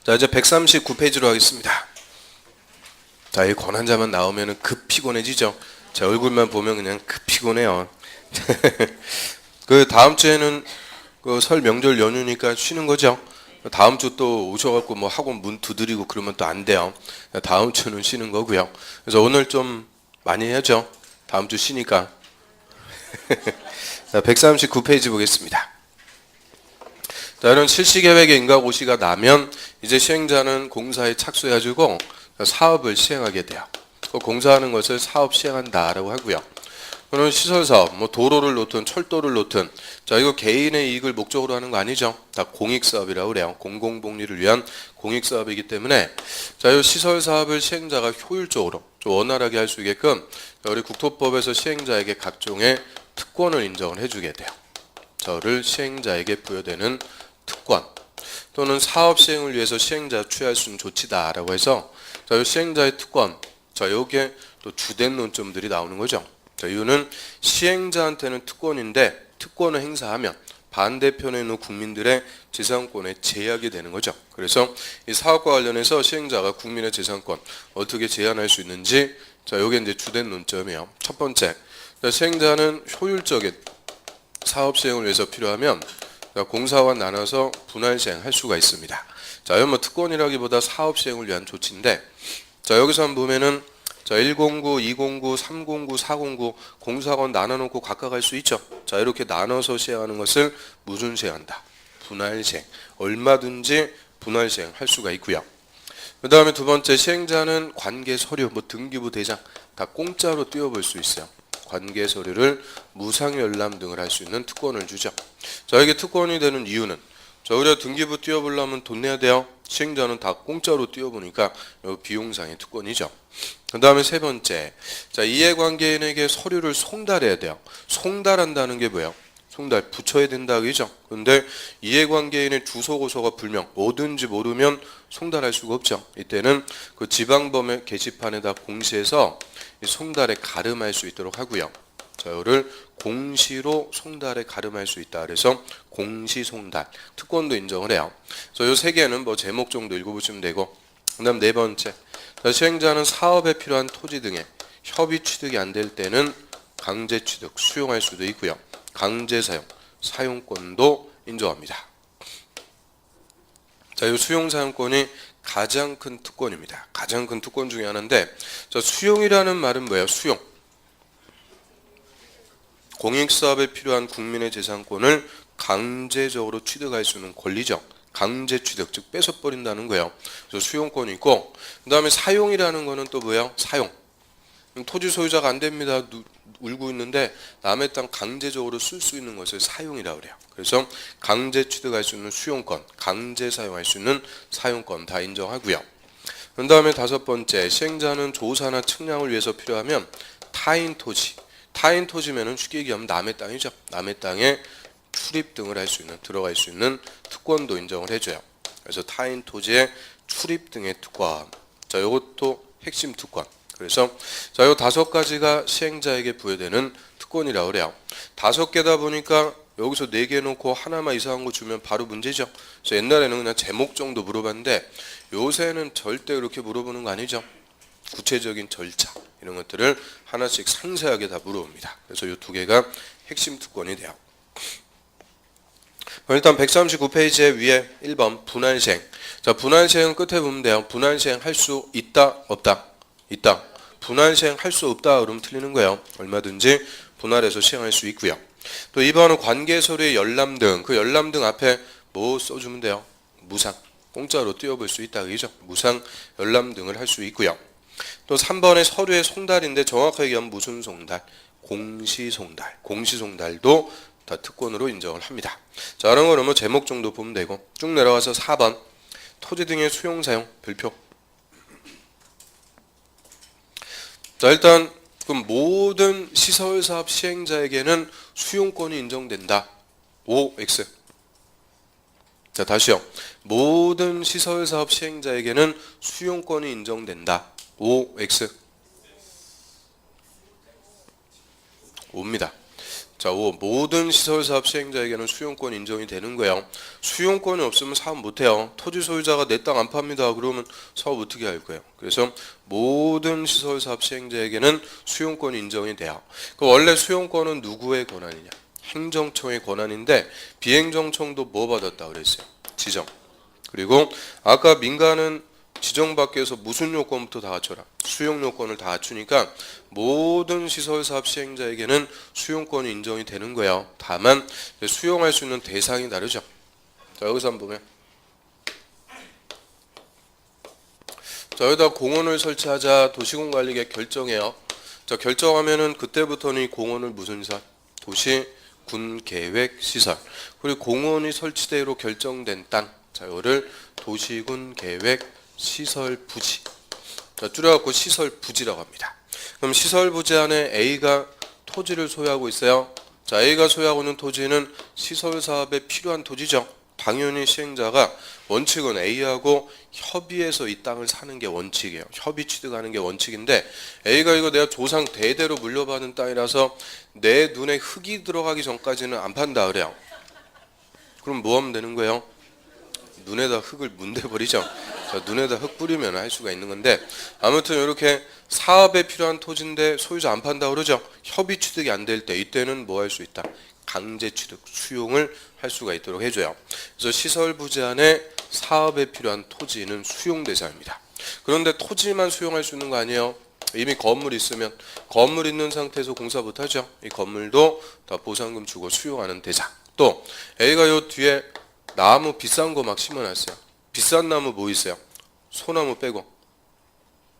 자, 이제 139페이지로 하겠습니다. 자, 이 권한자만 나오면은 급 피곤해지죠. 제 얼굴만 보면 그냥 급 피곤해요. 그 다음 주에는 그 설 명절 연휴니까 쉬는 거죠. 다음 주 또 오셔갖고 뭐 학원 문 두드리고 그러면 또 안 돼요. 다음 주는 쉬는 거고요. 그래서 오늘 좀 많이 해야죠. 다음 주 쉬니까. 자, 139페이지 보겠습니다. 자, 이런 실시계획의 인가고시가 나면 이제 시행자는 공사에 착수해가지고 사업을 시행하게 돼요. 그 공사하는 것을 사업 시행한다라고 하고요. 그런 시설사업, 뭐 도로를 놓든 철도를 놓든, 자, 이거 개인의 이익을 목적으로 하는 거 아니죠. 다 공익사업이라고 그래요. 공공복리를 위한 공익사업이기 때문에, 자, 이 시설사업을 시행자가 효율적으로 좀 원활하게 할 수 있게끔 우리 국토법에서 시행자에게 각종의 특권을 인정을 해주게 돼요. 저를 시행자에게 부여되는 특권 또는 사업 시행을 위해서 시행자가 취할 수 있는 조치다라고 해서, 자, 이 시행자의 특권, 자, 여기에 또 주된 논점들이 나오는 거죠. 자, 이유는 시행자한테는 특권인데 특권을 행사하면 반대편에 있는 국민들의 재산권에 제약이 되는 거죠. 그래서 이 사업과 관련해서 시행자가 국민의 재산권 어떻게 제한할 수 있는지, 자, 이게 이제 주된 논점이에요. 첫 번째, 자, 시행자는 효율적인 사업 시행을 위해서 필요하면 공사와 나눠서 분할 시행할 수가 있습니다. 자, 이건 뭐 특권이라기보다 사업 시행을 위한 조치인데, 자, 여기서 한번 보면은, 자, 109, 209, 309, 409 공사권 나눠놓고 각각 할 수 있죠. 자, 이렇게 나눠서 시행하는 것을 무슨 시행한다? 분할 시행. 얼마든지 분할 시행 할 수가 있고요. 그 다음에 두 번째, 시행자는 관계 서류, 뭐 등기부 대장 다 공짜로 띄워볼 수 있어요. 관계 서류를 무상 열람 등을 할 수 있는 특권을 주죠. 자, 이게 특권이 되는 이유는, 자, 우리가 등기부 띄워보려면 돈 내야 돼요. 시행자는 다 공짜로 띄워보니까 비용상의 특권이죠. 그 다음에 세 번째, 자, 이해관계인에게 서류를 송달해야 돼요. 송달한다는 게 뭐예요? 송달, 붙여야 된다 그죠? 근데 이해관계인의 주소 고소가 불명, 뭐든지 모르면 송달할 수가 없죠. 이때는 그 지방범의 게시판에다 공시해서 송달에 가름할 수 있도록 하고요. 자, 이거를 공시로 송달에 가름할 수 있다. 그래서 공시송달 특권도 인정을 해요. 그래서 이 세 개는 뭐 제목 정도 읽어보시면 되고, 그다음 네 번째, 자, 시행자는 사업에 필요한 토지 등의 협의 취득이 안 될 때는 강제 취득 수용할 수도 있고요. 강제 사용 사용권도 인정합니다. 자, 이 수용 사용권이 가장 큰 특권입니다. 가장 큰 특권 중에 하나인데, 자, 수용이라는 말은 뭐예요? 수용. 공익사업에 필요한 국민의 재산권을 강제적으로 취득할 수 있는 권리죠. 강제 취득, 즉 뺏어버린다는 거예요. 그래서 수용권이 있고, 그 다음에 사용이라는 거는 또 뭐예요? 사용. 토지 소유자가 안 됩니다. 울고 있는데 남의 땅 강제적으로 쓸 수 있는 것을 사용이라고 그래요. 그래서 강제 취득할 수 있는 수용권, 강제 사용할 수 있는 사용권 다 인정하고요. 그 다음에 다섯 번째, 시행자는 조사나 측량을 위해서 필요하면 타인 토지, 타인 토지면은 쉽게 얘기하면 남의 땅이죠. 남의 땅에 출입 등을 할 수 있는, 들어갈 수 있는 특권도 인정을 해줘요. 그래서 타인 토지의 출입 등의 특권. 자, 이것도 핵심 특권. 그래서 자, 이 다섯 가지가 시행자에게 부여되는 특권이라고 그래요. 다섯 개다 보니까 여기서 네 개 놓고 하나만 이상한 거 주면 바로 문제죠. 그래서 옛날에는 그냥 제목 정도 물어봤는데 요새는 절대 그렇게 물어보는 거 아니죠. 구체적인 절차 이런 것들을 하나씩 상세하게 다 물어봅니다. 그래서 이 두 개가 핵심 특권이 돼요. 일단 139페이지에 위에 1번 분할시행. 자, 분할시행은 끝에 보면 돼요. 분할시행 할 수 있다 없다? 있다. 분할시행 할 수 없다 그러면 틀리는 거예요. 얼마든지 분할해서 시행할 수 있고요. 또 2번은 관계서류의 열람 등, 그 열람 등 앞에 뭐 써주면 돼요? 무상. 공짜로 띄워볼 수 있다 그죠? 무상 열람 등을 할 수 있고요. 또 3번의 서류의 송달인데 정확하게 얘기하면 무슨 송달? 공시송달. 공시송달도 다 특권으로 인정을 합니다. 자, 이런 거는 뭐 제목 정도 보면 되고, 쭉 내려가서 4번 토지 등의 수용 사용 별표. 자, 일단 그럼 모든 시설사업 시행자에게는 수용권이 인정된다. OX. 자, 다시요. 모든 시설사업 시행자에게는 수용권이 인정된다. OX. O입니다. 자, 5. 모든 시설사업 시행자에게는 수용권 인정이 되는 거예요. 수용권이 없으면 사업 못해요. 토지 소유자가 내 땅 안 팝니다. 그러면 사업 어떻게 할 거예요? 그래서 모든 시설사업 시행자에게는 수용권 인정이 돼요. 그 원래 수용권은 누구의 권한이냐? 행정청의 권한인데 비행정청도 뭐 받았다 그랬어요? 지정. 그리고 아까 민간은 지정받기 위해서 무슨 요건부터 다 갖춰라? 수용 요건을 다 갖추니까 모든 시설사업 시행자에게는 수용권이 인정이 되는 거예요. 다만 수용할 수 있는 대상이 다르죠. 자, 여기서 한번 보면 자, 여기다 공원을 설치하자 도시공관리계 결정해요. 자, 결정하면은 그때부터는 이 공원을 무슨 시설? 도시군계획시설. 그리고 공원이 설치대로 결정된 땅. 자, 이거를 도시군계획시설부지. 자, 줄여갖고 시설부지라고 합니다. 그럼 시설부지 안에 A가 토지를 소유하고 있어요. 자, A가 소유하고 있는 토지는 시설사업에 필요한 토지죠. 당연히 시행자가 원칙은 A하고 협의해서 이 땅을 사는 게 원칙이에요. 협의 취득하는 게 원칙인데 A가 이거 내가 조상 대대로 물려받은 땅이라서 내 눈에 흙이 들어가기 전까지는 안 판다 그래요. 그럼 뭐 하면 되는 거예요? 눈에다 흙을 문대버리죠. 자, 눈에다 흙 뿌리면 할 수가 있는 건데 아무튼 이렇게 사업에 필요한 토지인데 소유자 안 판다 그러죠. 협의 취득이 안 될 때 이때는 뭐 할 수 있다? 강제 취득, 수용을 할 수가 있도록 해줘요. 그래서 시설부지 안에 사업에 필요한 토지는 수용 대상입니다. 그런데 토지만 수용할 수 있는 거 아니에요? 이미 건물 있으면 건물 있는 상태에서 공사 못하죠. 이 건물도 다 보상금 주고 수용하는 대상. 또 A가 요 뒤에 나무 비싼 거 막 심어놨어요. 비싼 나무 뭐 있어요? 소나무 빼고.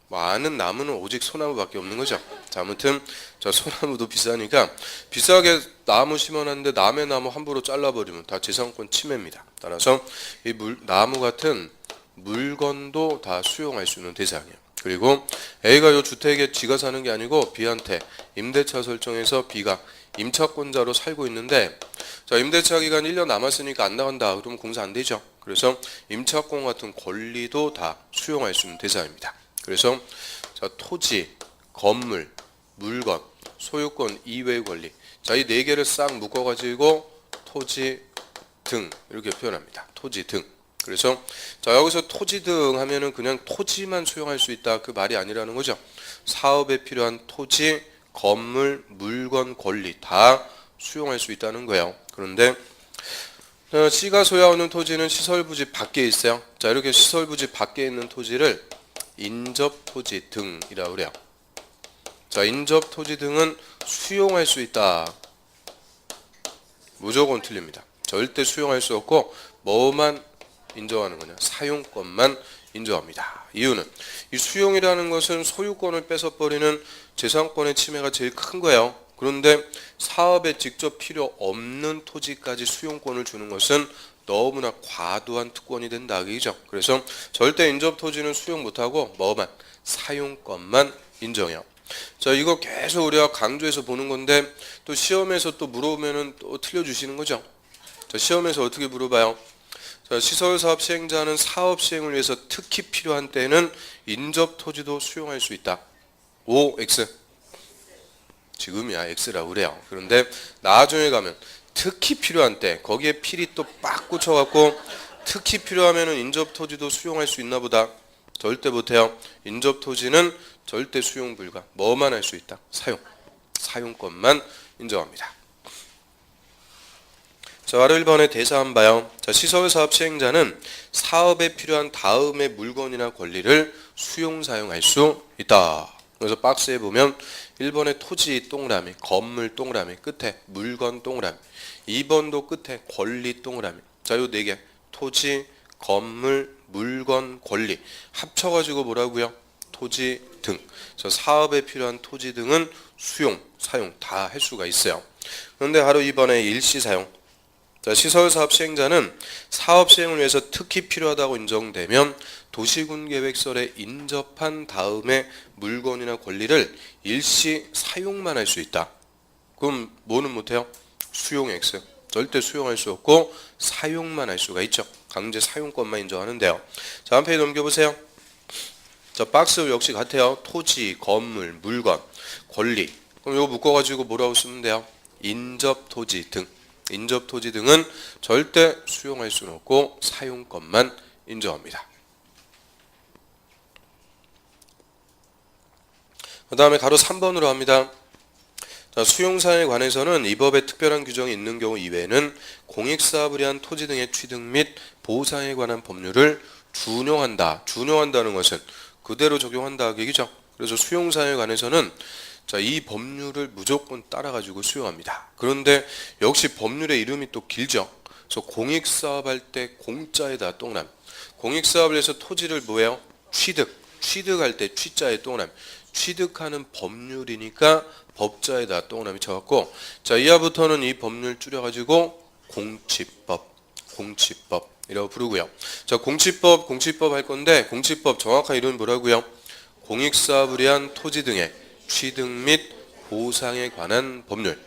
많은 나무는 오직 소나무밖에 없는 거죠. 자, 아무튼 저 소나무도 비싸니까 비싸게 나무 심어놨는데 남의 나무 함부로 잘라버리면 다 재산권 침해입니다. 따라서 이 나무 같은 물건도 다 수용할 수 있는 대상이에요. 그리고 A가 이 주택에 지가 사는 게 아니고 B한테 임대차 설정해서 B가 임차권자로 살고 있는데 자, 임대차 기간 1년 남았으니까 안 나간다. 그러면 공사 안 되죠. 그래서 임차권 같은 권리도 다 수용할 수 있는 대상입니다. 그래서 자, 토지, 건물, 물건, 소유권 이외의 권리. 자, 이 네 개를 싹 묶어가지고 토지 등 이렇게 표현합니다. 토지 등. 그래서 자, 여기서 토지 등 하면은 그냥 토지만 수용할 수 있다 그 말이 아니라는 거죠. 사업에 필요한 토지, 건물, 물건, 권리 다 수용할 수 있다는 거예요. 그런데 C가 소유하는 토지는 시설부지 밖에 있어요. 자, 이렇게 시설부지 밖에 있는 토지를 인접토지 등이라고 그래요. 자, 인접토지 등은 수용할 수 있다. 무조건 틀립니다. 절대 수용할 수 없고 뭐만 인정하는 거냐? 사용권만 인정합니다. 이유는 이 수용이라는 것은 소유권을 뺏어버리는 재산권의 침해가 제일 큰 거예요. 그런데 사업에 직접 필요 없는 토지까지 수용권을 주는 것은 너무나 과도한 특권이 된다. 그죠? 그래서 절대 인접토지는 수용 못하고 뭐만? 사용권만 인정해요. 자, 이거 계속 우리가 강조해서 보는 건데 또 시험에서 또 물어보면은 또 틀려주시는 거죠. 자, 시험에서 어떻게 물어봐요? 자, 시설사업 시행자는 사업 시행을 위해서 특히 필요한 때는 인접토지도 수용할 수 있다. O, X. 지금이야 X라고 그래요. 그런데 나중에 가면 특히 필요한 때 거기에 필이 또 빡 꽂혀갖고 특히 필요하면은 인접토지도 수용할 수 있나 보다. 절대 못해요. 인접토지는 절대 수용 불가. 뭐만 할 수 있다? 사용권만 인정합니다. 자, 바로 1번의 대사 한번 봐요. 자, 시설사업 시행자는 사업에 필요한 다음의 물건이나 권리를 수용 사용할 수 있다. 그래서 박스에 보면 1번의 토지 동그라미, 건물 동그라미, 끝에 물건 동그라미, 2번도 끝에 권리 동그라미. 자, 요 네 개. 토지, 건물, 물건, 권리. 합쳐가지고 뭐라고요? 토지 등. 저 사업에 필요한 토지 등은 수용, 사용 다 할 수가 있어요. 그런데 바로 2번의 일시사용. 자, 시설사업 시행자는 사업 시행을 위해서 특히 필요하다고 인정되면 도시군계획설에 인접한 다음에 물건이나 권리를 일시 사용만 할 수 있다. 그럼 뭐는 못해요? 수용 X. 절대 수용할 수 없고 사용만 할 수가 있죠. 강제 사용권만 인정하는데요. 자, 한 페이지 넘겨보세요. 자, 박스 역시 같아요. 토지, 건물, 물건, 권리. 그럼 이거 묶어가지고 뭐라고 쓰면 돼요? 인접토지 등. 인접토지 등은 절대 수용할 수는 없고 사용권만 인정합니다. 그 다음에 가로 3번으로 합니다. 자, 수용사항에 관해서는 이 법에 특별한 규정이 있는 경우 이외에는 공익사업을 위한 토지 등의 취득 및 보상에 관한 법률을 준용한다. 준용한다는 것은 그대로 적용한다 그 얘기죠. 그래서 수용사항에 관해서는 자, 이 법률을 무조건 따라가지고 수용합니다. 그런데 역시 법률의 이름이 또 길죠. 그래서 공익사업 할 때 공자에다 동그라미. 공익사업을 해서 토지를 뭐예요? 취득. 취득할 때 취자에 동그라미. 취득하는 법률이니까 법자에다 동그라미 쳐갖고 자 이하부터는 이 법률 줄여가지고 공치법 이라고 부르고요. 자 공치법 할 건데 공치법 정확한 이름은 뭐라고요? 공익사업을 위한 토지 등의 취득 및 보상에 관한 법률.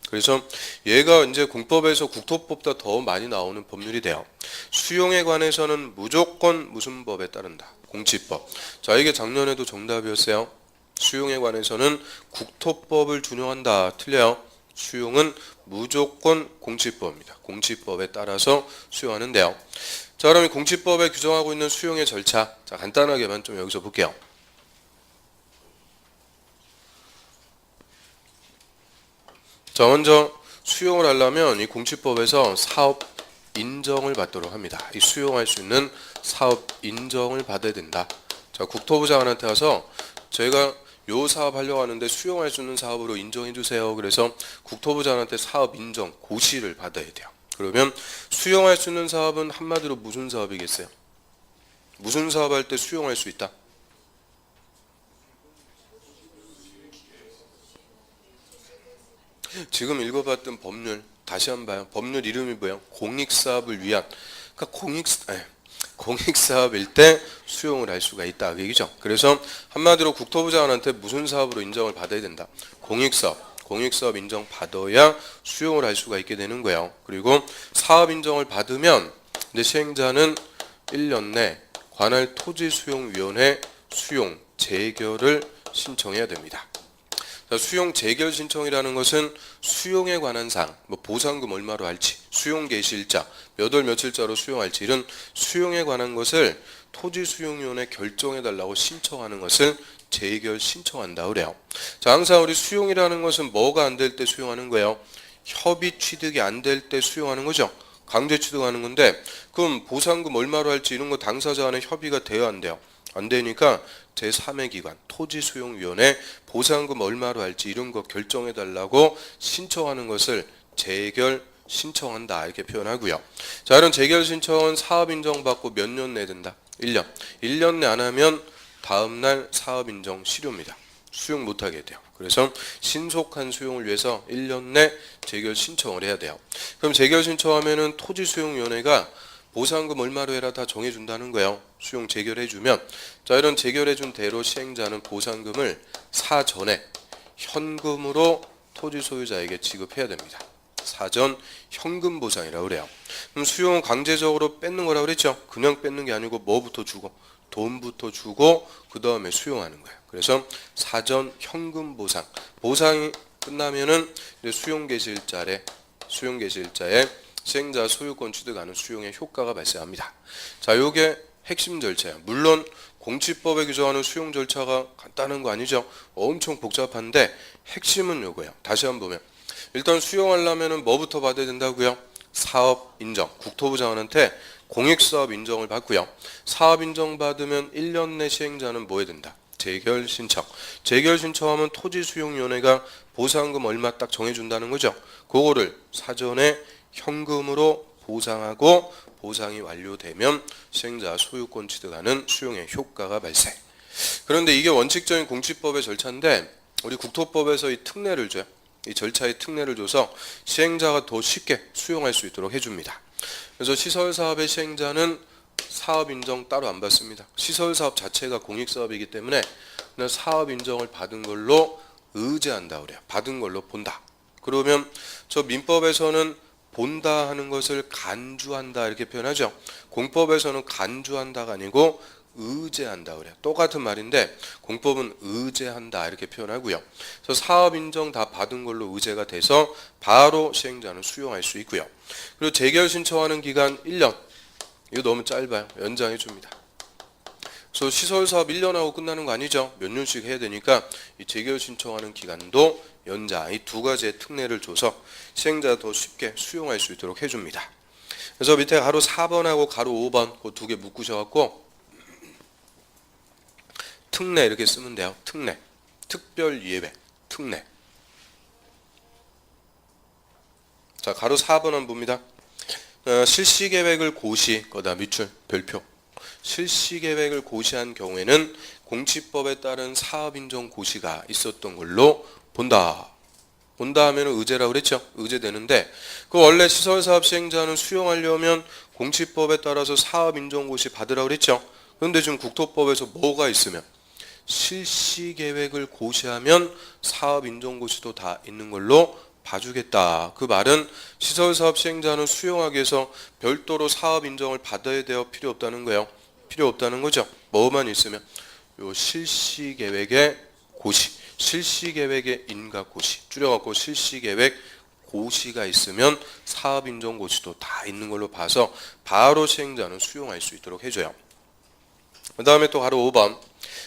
그래서 얘가 이제 공법에서 국토법보다 더 많이 나오는 법률이 돼요. 수용에 관해서는 무조건 무슨 법에 따른다? 공치법. 자 이게 작년에도 정답이었어요. 수용에 관해서는 국토법을 준용한다. 틀려요. 수용은 무조건 공치법입니다. 공치법에 따라서 수용하는데요. 자, 그럼 이 공치법에 규정하고 있는 수용의 절차. 자, 간단하게만 좀 여기서 볼게요. 자, 먼저 수용을 하려면 이 공치법에서 사업 인정을 받도록 합니다. 이 수용할 수 있는 사업 인정을 받아야 된다. 자, 국토부 장관한테 가서 저희가 요 사업 하려고 하는데 수용할 수 있는 사업으로 인정해 주세요. 그래서 국토부 장관한테 사업 인정 고시를 받아야 돼요. 그러면 수용할 수 있는 사업은 한마디로 무슨 사업이겠어요? 무슨 사업 할 때 수용할 수 있다? 지금 읽어봤던 법률 다시 한번 봐요. 법률 이름이 뭐예요? 공익사업을 위한. 그러니까 공익사업일 때 수용을 할 수가 있다 그 얘기죠. 그래서 한마디로 국토부 장관한테 무슨 사업으로 인정을 받아야 된다. 공익사업 인정 받아야 수용을 할 수가 있게 되는 거예요. 그리고 사업 인정을 받으면 근데 시행자는 1년 내 관할 토지수용위원회 수용 재결을 신청해야 됩니다. 수용 재결 신청이라는 것은 수용에 관한 사항, 뭐 보상금 얼마로 할지, 수용 개시일자, 몇 월 며칠자로 수용할지 이런 수용에 관한 것을 토지수용위원회 결정해달라고 신청하는 것을 재결 신청한다 그래요. 자, 항상 우리 수용이라는 것은 뭐가 안 될 때 수용하는 거예요? 협의 취득이 안 될 때 수용하는 거죠. 강제 취득하는 건데 그럼 보상금 얼마로 할지 이런 거 당사자 간에 협의가 돼야 안 돼요. 안 되니까 제3의 기관 토지수용위원회 보상금 얼마로 할지 이런 거 결정해달라고 신청하는 것을 재결 신청한다 이렇게 표현하고요. 자, 이런 재결 신청은 사업 인정받고 몇 년 내에 된다? 1년. 1년 내 안 하면 다음날 사업 인정 실효입니다. 수용 못하게 돼요. 그래서 신속한 수용을 위해서 1년 내 재결 신청을 해야 돼요. 그럼 재결 신청하면은 토지수용위원회가 보상금 얼마로 해라 다 정해준다는 거예요. 수용 재결해주면 자 이런 재결해준 대로 시행자는 보상금을 사전에 현금으로 토지 소유자에게 지급해야 됩니다. 사전 현금 보상이라고 그래요. 그럼 수용은 강제적으로 뺏는 거라고 그랬죠. 그냥 뺏는 게 아니고 뭐부터 주고 돈부터 주고 그 다음에 수용하는 거예요. 그래서 사전 현금 보상. 보상이 끝나면은 이제 수용 개시일자에 시행자 소유권 취득하는 수용의 효과가 발생합니다. 자, 요게 핵심 절차예요. 물론 공치법에 규정하는 수용 절차가 간단한 거 아니죠. 엄청 복잡한데 핵심은 요거예요. 다시 한번 보면 일단 수용하려면 뭐부터 받아야 된다고요? 사업 인정. 국토부 장관한테 공익사업 인정을 받고요. 사업 인정 받으면 1년 내 시행자는 뭐 해야 된다? 재결 신청. 재결 신청하면 토지수용위원회가 보상금 얼마 딱 정해준다는 거죠. 그거를 사전에 현금으로 보상하고 보상이 완료되면 시행자 소유권 취득하는 수용의 효과가 발생. 그런데 이게 원칙적인 공치법의 절차인데 우리 국토법에서 이 특례를 줘요. 이 절차의 특례를 줘서 시행자가 더 쉽게 수용할 수 있도록 해줍니다. 그래서 시설사업의 시행자는 사업 인정 따로 안 받습니다. 시설사업 자체가 공익사업이기 때문에 그냥 사업 인정을 받은 걸로 의제한다 그래요. 받은 걸로 본다. 그러면 저 민법에서는 본다 하는 것을 간주한다 이렇게 표현하죠. 공법에서는 간주한다가 아니고 의제한다 그래요. 똑같은 말인데 공법은 의제한다 이렇게 표현하고요. 그래서 사업 인정 다 받은 걸로 의제가 돼서 바로 시행자는 수용할 수 있고요. 그리고 재결 신청하는 기간 1년. 이거 너무 짧아요. 연장해 줍니다. 그래서 시설 사업 1년 하고 끝나는 거 아니죠. 몇 년씩 해야 되니까 이 재결 신청하는 기간도 연장, 이 두 가지의 특례를 줘서 시행자가 더 쉽게 수용할 수 있도록 해줍니다. 그래서 밑에 가로 4번하고 가로 5번 그 두 개 묶으셔갖고 특례 이렇게 쓰면 돼요. 특례, 특별 예외, 특례. 자, 가로 4번 한번 봅니다. 실시계획을 고시, 거다 밑줄, 별표. 실시계획을 고시한 경우에는 공시법에 따른 사업인정 고시가 있었던 걸로 본다. 본다 하면 의제라고 그랬죠. 의제되는데 그 원래 시설사업 시행자는 수용하려면 공시법에 따라서 사업인정고시 받으라고 그랬죠. 그런데 지금 국토법에서 뭐가 있으면 실시계획을 고시하면 사업인정고시도 다 있는 걸로 봐주겠다. 그 말은 시설사업 시행자는 수용하기 위해서 별도로 사업인정을 받아야 되어 필요 없다는 거예요. 필요 없다는 거죠. 뭐만 있으면 요 실시계획의 고시, 실시계획의 인가고시, 줄여갖고 실시계획 고시가 있으면 사업인정고시도 다 있는 걸로 봐서 바로 시행자는 수용할 수 있도록 해줘요. 그 다음에 또 바로 5번.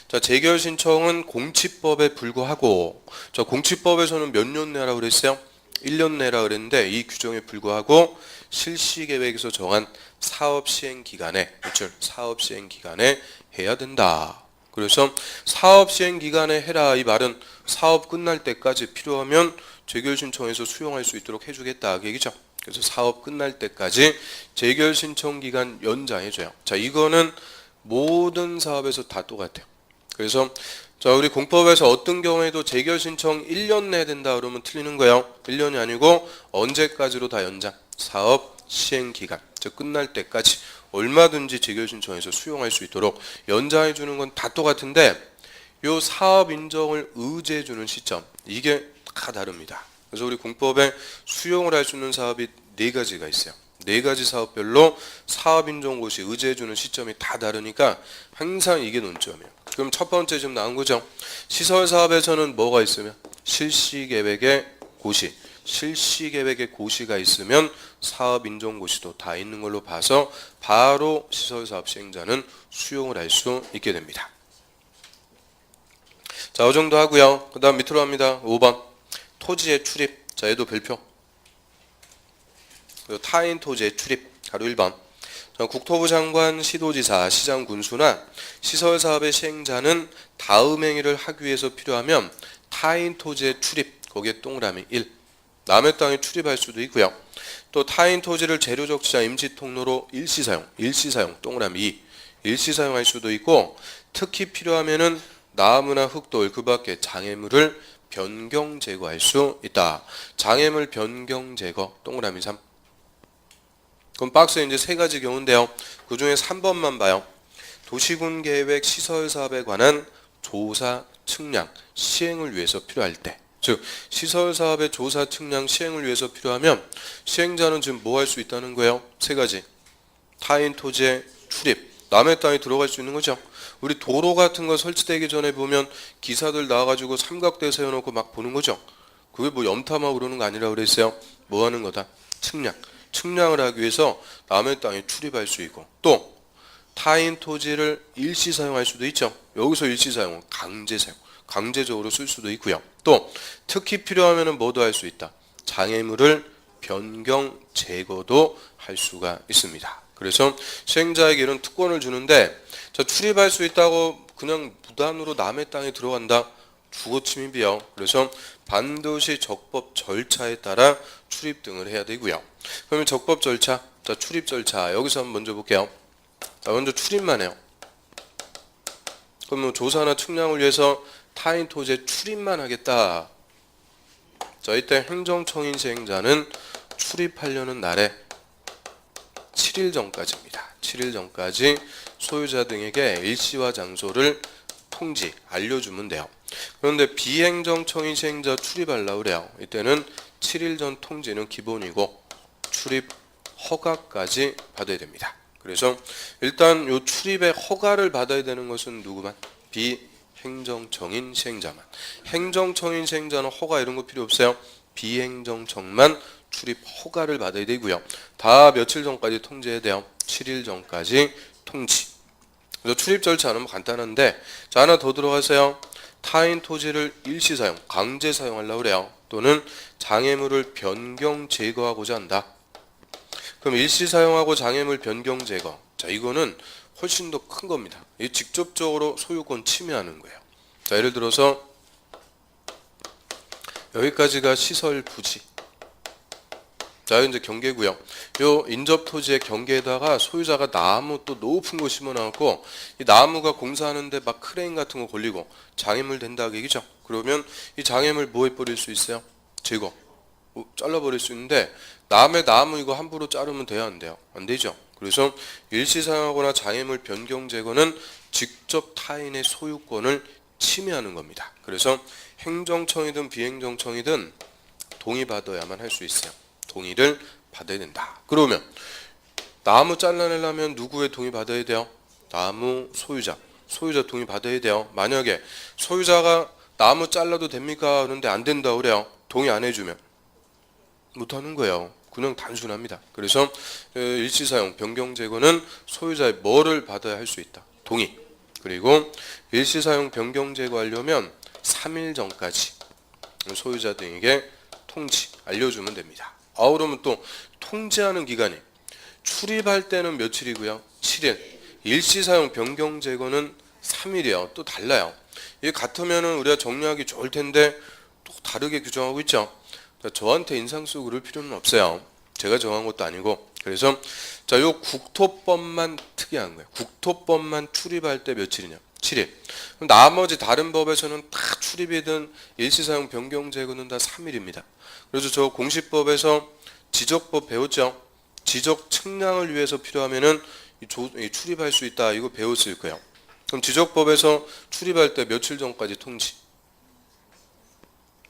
자, 재결 신청은 공치법에 불구하고, 자, 공치법에서는 몇 년 내라고 그랬어요? 1년 내라 그랬는데 이 규정에 불구하고 실시계획에서 정한 사업시행기간에, 그렇죠? 사업시행기간에 해야 된다. 그래서 사업시행기간에 해라 이 말은 사업 끝날 때까지 필요하면 재결 신청해서 수용할 수 있도록 해주겠다 그 얘기죠. 그래서 사업 끝날 때까지 재결 신청 기간 연장해줘요. 자, 이거는 모든 사업에서 다 똑같아요. 그래서 자, 우리 공법에서 어떤 경우에도 재결 신청 1년 내야 된다 그러면 틀리는 거예요. 1년이 아니고 언제까지로 다 연장. 사업 시행 기간, 즉 끝날 때까지 얼마든지 재결 신청해서 수용할 수 있도록 연장해 주는 건 다 똑같은데 요 사업 인정을 의제해 주는 시점 이게 다 다릅니다. 그래서 우리 공법에 수용을 할 수 있는 사업이 4가지가 있어요. 4가지 사업별로 사업 인정고시 의제해 주는 시점이 다 다르니까 항상 이게 논점이에요. 그럼 첫 번째 지금 나온 거죠. 시설 사업에서는 뭐가 있으면 실시계획의 고시, 실시계획의 고시가 있으면 사업 인정고시도 다 있는 걸로 봐서 바로 시설사업 시행자는 수용을 할 수 있게 됩니다. 자, 이 정도 하고요. 그 다음 밑으로 갑니다. 5번 토지의 출입. 자, 얘도 별표. 타인 토지의 출입. 가로 1번. 국토부 장관, 시도지사, 시장, 군수나 시설사업의 시행자는 다음 행위를 하기 위해서 필요하면 타인 토지의 출입, 거기에 동그라미 1. 남의 땅에 출입할 수도 있고요. 또 타인 토지를 재료적 지자 임시 통로로 일시사용, 동그라미 2. 일시사용할 수도 있고 특히 필요하면은 나무나 흙돌 그 밖에 장애물을 변경 제거할 수 있다. 장애물 변경 제거, 동그라미 3. 그럼 박스에 이제 3가지 경우인데요. 그 중에 3번만 봐요. 도시군 계획 시설 사업에 관한 조사 측량 시행을 위해서 필요할 때, 즉 시설 사업의 조사 측량 시행을 위해서 필요하면 시행자는 지금 뭐 할 수 있다는 거예요? 3가지. 타인 토지의 출입, 남의 땅에 들어갈 수 있는 거죠. 우리 도로 같은 거 설치되기 전에 보면 기사들 나와가지고 삼각대 세워놓고 막 보는 거죠. 그게 뭐 염탐하고 그러는 거 아니라 그랬어요. 뭐 하는 거다? 측량. 측량을 하기 위해서 남의 땅에 출입할 수 있고 또 타인 토지를 일시 사용할 수도 있죠. 여기서 일시 사용은 강제 사용, 강제적으로 쓸 수도 있고요. 또 특히 필요하면 뭐도 할 수 있다. 장애물을 변경 제거도 할 수가 있습니다. 그래서 시행자에게는 특권을 주는데 자, 출입할 수 있다고 그냥 무단으로 남의 땅에 들어간다. 주거 침입이요. 그래서 반드시 적법 절차에 따라 출입 등을 해야 되고요. 그러면 적법 절차, 자 출입 절차 여기서 한번 먼저 볼게요. 자, 먼저 출입만 해요. 그러면 조사나 측량을 위해서 타인 토지에 출입만 하겠다. 자, 이때 행정청인 시행자는 출입하려는 날에 7일 전까지입니다. 7일 전까지 소유자 등에게 일시와 장소를 통지, 알려주면 돼요. 그런데 비행정청인 시행자 출입하려고 그래요. 이때는 7일 전 통지는 기본이고 출입 허가까지 받아야 됩니다. 그래서 일단 요 출입의 허가를 받아야 되는 것은 누구만? 비행정청인 시행자만. 행정청인 시행자는 허가 이런 거 필요 없어요. 비행정청만 출입 허가를 받아야 되고요. 다 며칠 전까지 통지해야 돼요. 7일 전까지 통지. 그래서 출입 절차는 간단한데, 자, 하나 더 들어가세요. 타인 토지를 일시 사용, 강제 사용하려고 그래요. 또는 장애물을 변경 제거하고자 한다. 그럼 일시 사용하고 장애물 변경 제거. 자, 이거는 훨씬 더 큰 겁니다. 이 직접적으로 소유권 침해하는 거예요. 자, 예를 들어서 여기까지가 시설 부지. 자, 이제 경계구역. 요 인접 토지의 경계에다가 소유자가 나무 또 높은 거 심어놔갖고 이 나무가 공사하는데 막 크레인 같은 거 걸리고 장애물 된다 그 얘기죠. 그러면 이 장애물 뭐 해버릴 수 있어요? 제거. 잘라버릴 수 있는데 남의 나무 이거 함부로 자르면 돼요, 안 돼요? 안 되죠. 그래서 일시 사용하거나 장애물 변경 제거는 직접 타인의 소유권을 침해하는 겁니다. 그래서 행정청이든 비행정청이든 동의받아야만 할 수 있어요. 동의를 받아야 된다. 그러면 나무 잘라내려면 누구의 동의 받아야 돼요? 나무 소유자. 소유자 동의 받아야 돼요. 만약에 소유자가 나무 잘라도 됩니까? 그런데 안 된다 그래요. 동의 안 해주면 못하는 거예요. 그냥 단순합니다. 그래서 일시사용 변경 제거는 소유자의 뭐를 받아야 할 수 있다. 동의. 그리고 일시사용 변경 제거하려면 3일 전까지 소유자 등에게 통지 알려주면 됩니다. 그러면 또 통지하는 기간이 출입할 때는 며칠이고요? 7일. 일시사용 변경 제거는 3일이에요. 또 달라요. 이게 같으면은 우리가 정리하기 좋을 텐데 또 다르게 규정하고 있죠. 저한테 인상 쓰고 그럴 필요는 없어요. 제가 정한 것도 아니고. 그래서 자, 요 국토법만 특이한 거예요. 국토법만 출입할 때 며칠이냐? 7일. 그럼 나머지 다른 법에서는 다 출입이든 일시사용 변경 제거는 다 3일입니다. 그래서 저 공시법에서 지적법 배웠죠? 지적 측량을 위해서 필요하면은 출입할 수 있다. 이거 배웠을 거예요. 그럼 지적법에서 출입할 때 며칠 전까지 통지?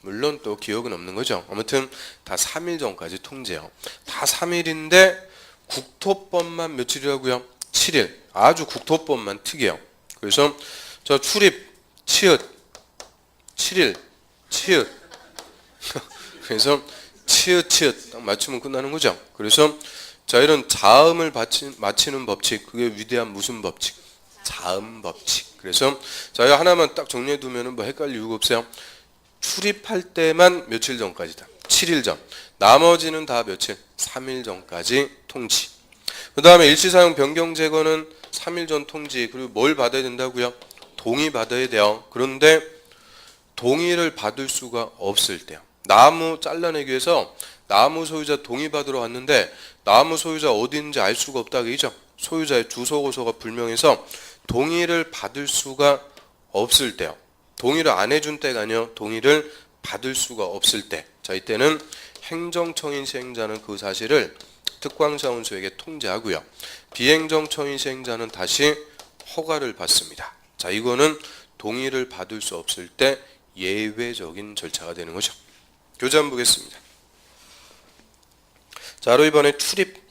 물론 또 기억은 없는 거죠. 아무튼 다 3일 전까지 통지해요. 다 3일인데 국토법만 며칠이라고요? 7일. 아주 국토법만 특이해요. 그래서 저 출입 치읓 7일 치읓 그래서 치읓 딱 맞추면 끝나는 거죠. 그래서 자, 이런 자음을 맞히는 법칙, 그게 위대한 무슨 법칙? 자음 법칙. 그래서 자, 이거 하나만 딱 정리해 두면은 뭐 헷갈릴 이유가 없어요. 출입할 때만 며칠 전까지다. 7일 전. 나머지는 다 며칠? 3일 전까지 통지. 그 다음에 일시사용 변경 제거는 3일 전 통지. 그리고 뭘 받아야 된다고요? 동의 받아야 돼요. 그런데 동의를 받을 수가 없을 때요. 나무 잘라내기 위해서 나무 소유자 동의 받으러 왔는데 나무 소유자 어디 있는지 알 수가 없다 그죠? 소유자의 주소 고소가 불명해서 동의를 받을 수가 없을 때요. 동의를 안 해준 때가 아니요. 동의를 받을 수가 없을 때. 자, 이때는 행정청인 시행자는 그 사실을 특광사원소에게 통지하고요. 비행정청인 시행자는 다시 허가를 받습니다. 자, 이거는 동의를 받을 수 없을 때 예외적인 절차가 되는 거죠. 교재 한번 보겠습니다. 자, 바로 이번에 출입.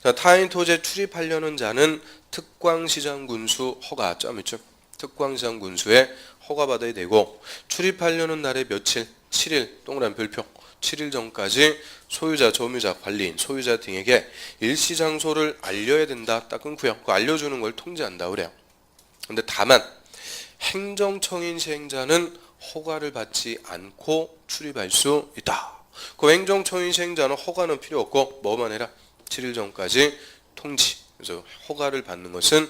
자, 타인 토지에 출입하려는 자는 특광시장군수 허가 점 있죠. 특광시장군수에 허가받아야 되고 출입하려는 날의 며칠? 7일 동그란 별표 7일 전까지 소유자, 점유자, 관리인, 소유자 등에게 일시장소를 알려야 된다. 딱 끊고요. 그 알려주는 걸 통지한다 그래요. 근데 다만 행정청인 시행자는 허가를 받지 않고 출입할 수 있다. 그 행정청인 시행자는 허가는 필요 없고 뭐만 해라? 7일 전까지 통지. 그래서 허가를 받는 것은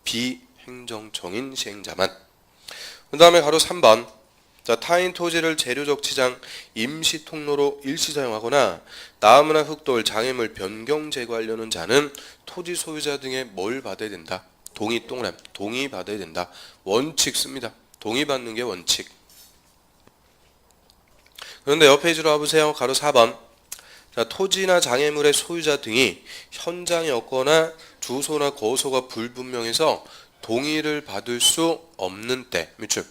비행정청인 시행자만. 그 다음에 가로 3번. 자, 타인 토지를 재료적 치장, 임시 통로로 일시 사용하거나 나무나 흙돌, 장애물 변경 제거하려는 자는 토지 소유자 등의 뭘 받아야 된다? 동의 동그란 동의 받아야 된다. 원칙 씁니다. 동의 받는 게 원칙. 그런데 옆 페이지로 와보세요. 가로 4번. 자, 토지나 장애물의 소유자 등이 현장에 없거나 주소나 거소가 불분명해서 동의를 받을 수 없는 때. 밑줄.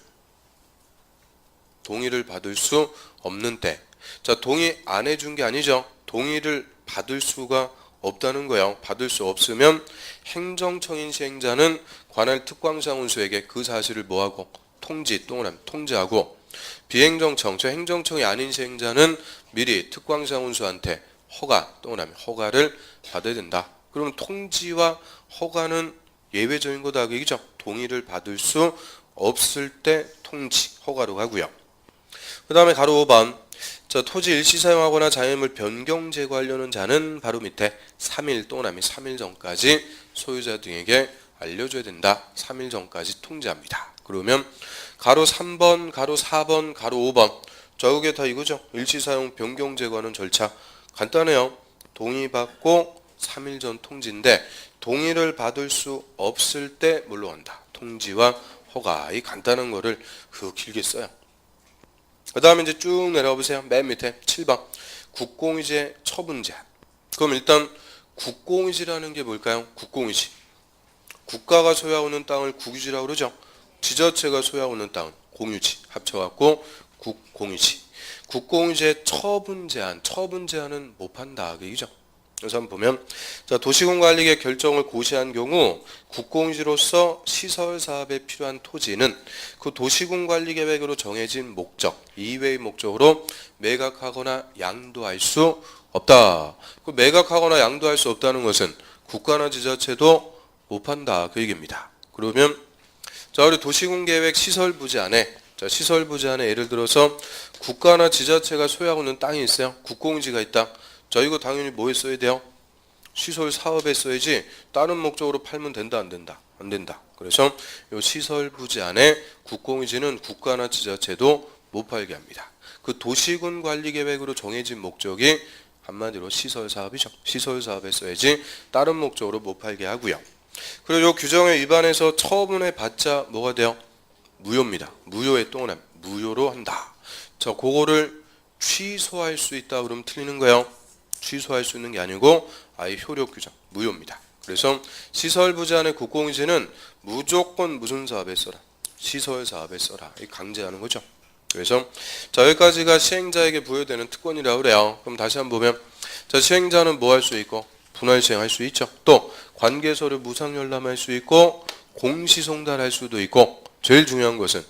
동의를 받을 수 없는 때. 자, 동의 안 해준 게 아니죠. 동의를 받을 수가 없다는 거예요. 받을 수 없으면 행정청인 시행자는 관할 특광사무소에게 그 사실을 뭐하고 통지하고 비행정청, 저 행정청이 아닌 시행자는 미리 특광사무소한테 허가를 받아야 된다. 그러면 통지와 허가는 예외적인 거다. 그죠? 동의를 받을 수 없을 때 통지, 허가로 가고요. 그 다음에 가로 5번. 저 토지 일시 사용하거나 자연물 변경 제거하려는 자는 바로 밑에 3일 동안 3일 전까지 소유자 등에게 알려줘야 된다. 3일 전까지 통지합니다. 그러면 가로 3번, 가로 4번, 가로 5번 저게 다 이거죠. 일시 사용 변경 제거하는 절차 간단해요. 동의받고 3일 전 통지인데 동의를 받을 수 없을 때 뭘로 한다. 통지와 허가. 이 간단한 거를 길게 써요. 그 다음에 이제 쭉 내려가 보세요. 맨 밑에 7번 국공유지의 처분 제한. 그럼 일단 국공유지라는 게 뭘까요? 국공유지. 국가가 소유하고 있는 땅을 국유지라고 그러죠. 지자체가 소유하고 있는 땅은 공유지. 합쳐갖고 국공유지. 국공유지의 처분 제한은 못 판다. 그죠? 그래서 한번 보면 자, 도시공관리계 결정을 고시한 경우 국공유지로서 시설사업에 필요한 토지는 그 도시공관리계획으로 정해진 목적 이외의 목적으로 매각하거나 양도할 수 없다. 그 매각하거나 양도할 수 없다는 것은 국가나 지자체도 못 판다. 그 얘기입니다. 그러면 자, 우리 도시공계획 시설부지 안에 예를 들어서 국가나 지자체가 소유하고 있는 땅이 있어요. 국공유지가 있다. 자, 이거 당연히 뭐에 써야 돼요? 시설 사업에 써야지 다른 목적으로 팔면 된다 안 된다? 안 된다. 그래서 이 시설 부지 안에 국공유지는 국가나 지자체도 못 팔게 합니다. 그 도시군 관리 계획으로 정해진 목적이 한마디로 시설 사업이죠. 시설 사업에 써야지 다른 목적으로 못 팔게 하고요. 그리고 이 규정에 위반해서 처분해 봤자 뭐가 돼요? 무효입니다. 무효의 동안 무효로 한다. 자, 그거를 취소할 수 있다 그러면 틀리는 거예요. 취소할 수 있는 게 아니고 아예 효력 규정 무효입니다. 그래서 시설 부지 안에 국공유지는 무조건 무슨 사업에 써라? 시설 사업에 써라. 강제하는 거죠. 그래서 자, 여기까지가 시행자에게 부여되는 특권이라고 그래요. 그럼 다시 한번 보면 자, 시행자는 뭐 할 수 있고 분할 시행할 수 있죠. 또 관계서류 무상 열람할 수 있고 공시송달할 수도 있고 제일 중요한 것은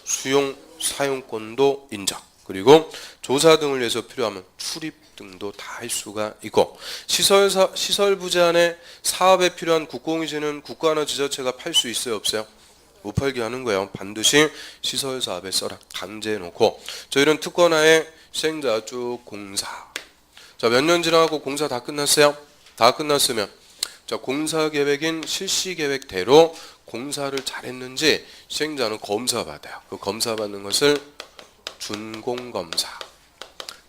수용 사용권도 인정. 그리고 조사 등을 위해서 필요하면 출입 등도 다 할 수가 있고 시설 부지 안에 사업에 필요한 국공유지는 국가나 지자체가 팔 수 있어요 없어요? 못 팔게 하는 거예요. 반드시 시설 사업에 써라. 강제해 놓고 저희는 특권하에 시행자 쭉 공사. 자, 몇 년 지나고 공사 다 끝났어요? 다 끝났으면 자, 공사 계획인 실시 계획대로 공사를 잘했는지 시행자는 검사 받아요. 그 검사 받는 것을 준공검사.